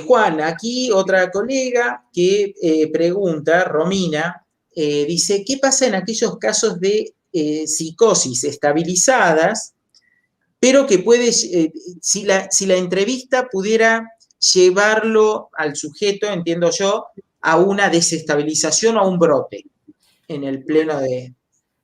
Juan, aquí otra colega que pregunta, Romina, dice, ¿qué pasa en aquellos casos de psicosis estabilizadas, pero que puede, si la entrevista pudiera llevarlo al sujeto, entiendo yo, a una desestabilización o a un brote en el pleno de...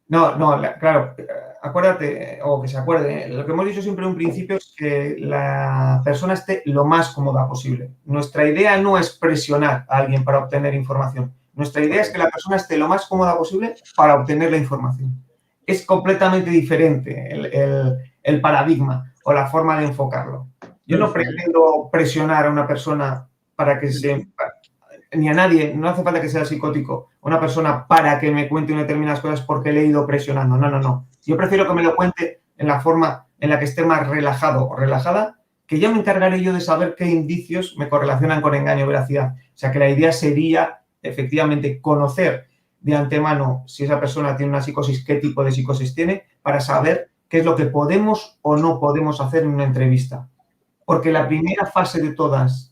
No, claro, acuérdate, o que se acuerde, lo que hemos dicho siempre en un principio es que la persona esté lo más cómoda posible. Nuestra idea no es presionar a alguien para obtener información. Nuestra idea es que la persona esté lo más cómoda posible para obtener la información. Es completamente diferente el paradigma o la forma de enfocarlo. Yo no pretendo presionar a una persona para que ni a nadie, no hace falta que sea psicótico, una persona para que me cuente determinadas cosas porque le he ido presionando. No. Yo prefiero que me lo cuente en la forma en la que esté más relajado o relajada, que ya me encargaré yo de saber qué indicios me correlacionan con engaño o veracidad. O sea, que la idea sería, efectivamente, conocer de antemano si esa persona tiene una psicosis, qué tipo de psicosis tiene, para saber qué es lo que podemos o no podemos hacer en una entrevista. Porque la primera fase de todas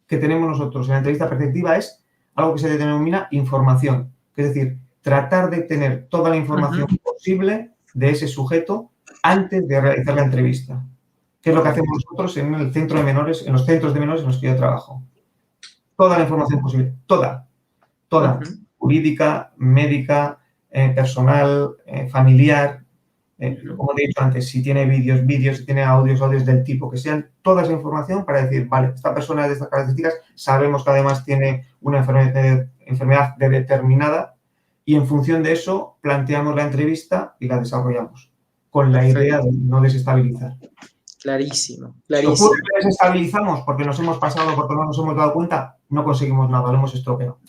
que tenemos nosotros en la entrevista perceptiva es algo que se denomina información. Es decir, tratar de tener toda la información posible de ese sujeto antes de realizar la entrevista. Que es lo que hacemos nosotros en el centro de menores, en los centros de menores en los que yo trabajo. Toda la información posible, toda. Jurídica, médica, personal, familiar, como te he dicho antes, si tiene vídeos, si tiene audios del tipo que sean, toda esa información para decir, vale, esta persona es de estas características, sabemos que además tiene una enfermedad determinada y en función de eso planteamos la entrevista y la desarrollamos con la idea de no desestabilizar. Clarísimo. Si ocurre que desestabilizamos porque nos hemos pasado, porque no nos hemos dado cuenta, no conseguimos nada, lo hemos estropeado.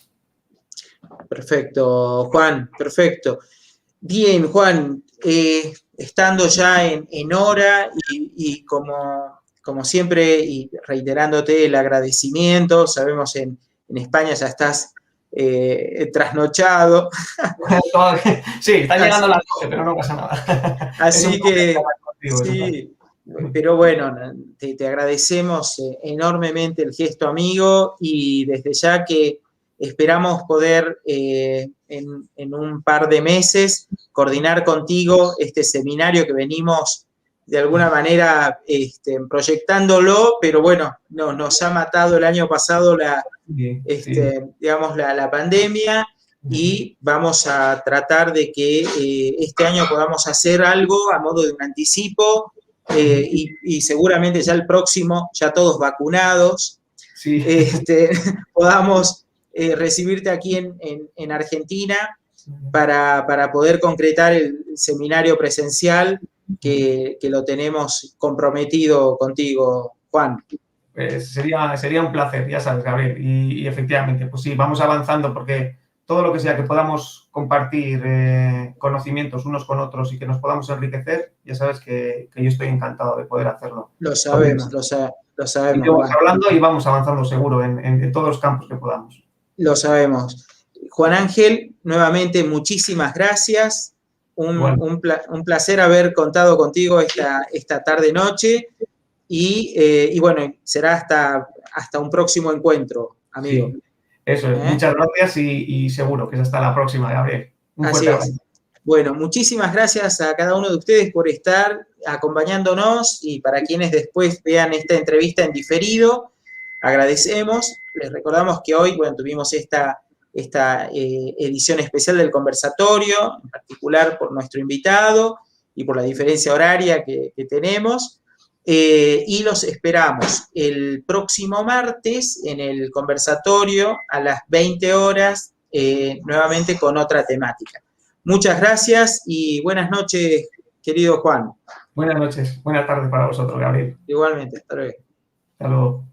Perfecto, Juan, perfecto. Bien, Juan, estando ya en hora y como siempre, y reiterándote el agradecimiento, sabemos en España ya estás trasnochado. Sí, está llegando las 12, pero no pasa nada. Así que, sí, pero bueno, te agradecemos enormemente el gesto amigo y desde ya que esperamos poder en un par de meses coordinar contigo este seminario que venimos de alguna manera proyectándolo, pero bueno, nos ha matado el año pasado digamos, la pandemia y vamos a tratar de que este año podamos hacer algo a modo de un anticipo y seguramente ya el próximo, ya todos vacunados, podamos recibirte aquí en Argentina para poder concretar el seminario presencial que lo tenemos comprometido contigo, Juan. Pues sería un placer, ya sabes, Gabriel. Y efectivamente, pues sí, vamos avanzando porque todo lo que sea que podamos compartir conocimientos unos con otros y que nos podamos enriquecer, ya sabes que yo estoy encantado de poder hacerlo. Lo sabemos, lo sabemos. Y vamos hablando y vamos avanzando seguro en todos los campos que podamos. Lo sabemos. Juan Ángel, nuevamente muchísimas gracias. Un placer haber contado contigo esta tarde-noche. Y bueno, será hasta un próximo encuentro, amigo. Sí, eso es. Muchas gracias y seguro que es hasta la próxima, Gabriel. Un fuerte abrazo. Bueno, muchísimas gracias a cada uno de ustedes por estar acompañándonos y para quienes después vean esta entrevista en diferido, agradecemos. Les recordamos que hoy, bueno, tuvimos esta edición especial del conversatorio, en particular por nuestro invitado y por la diferencia horaria que tenemos. Y los esperamos el próximo martes en el conversatorio a las 20 horas, nuevamente con otra temática. Muchas gracias y buenas noches, querido Juan. Buenas noches, buenas tardes para vosotros, Gabriel. Igualmente, hasta luego. Hasta luego.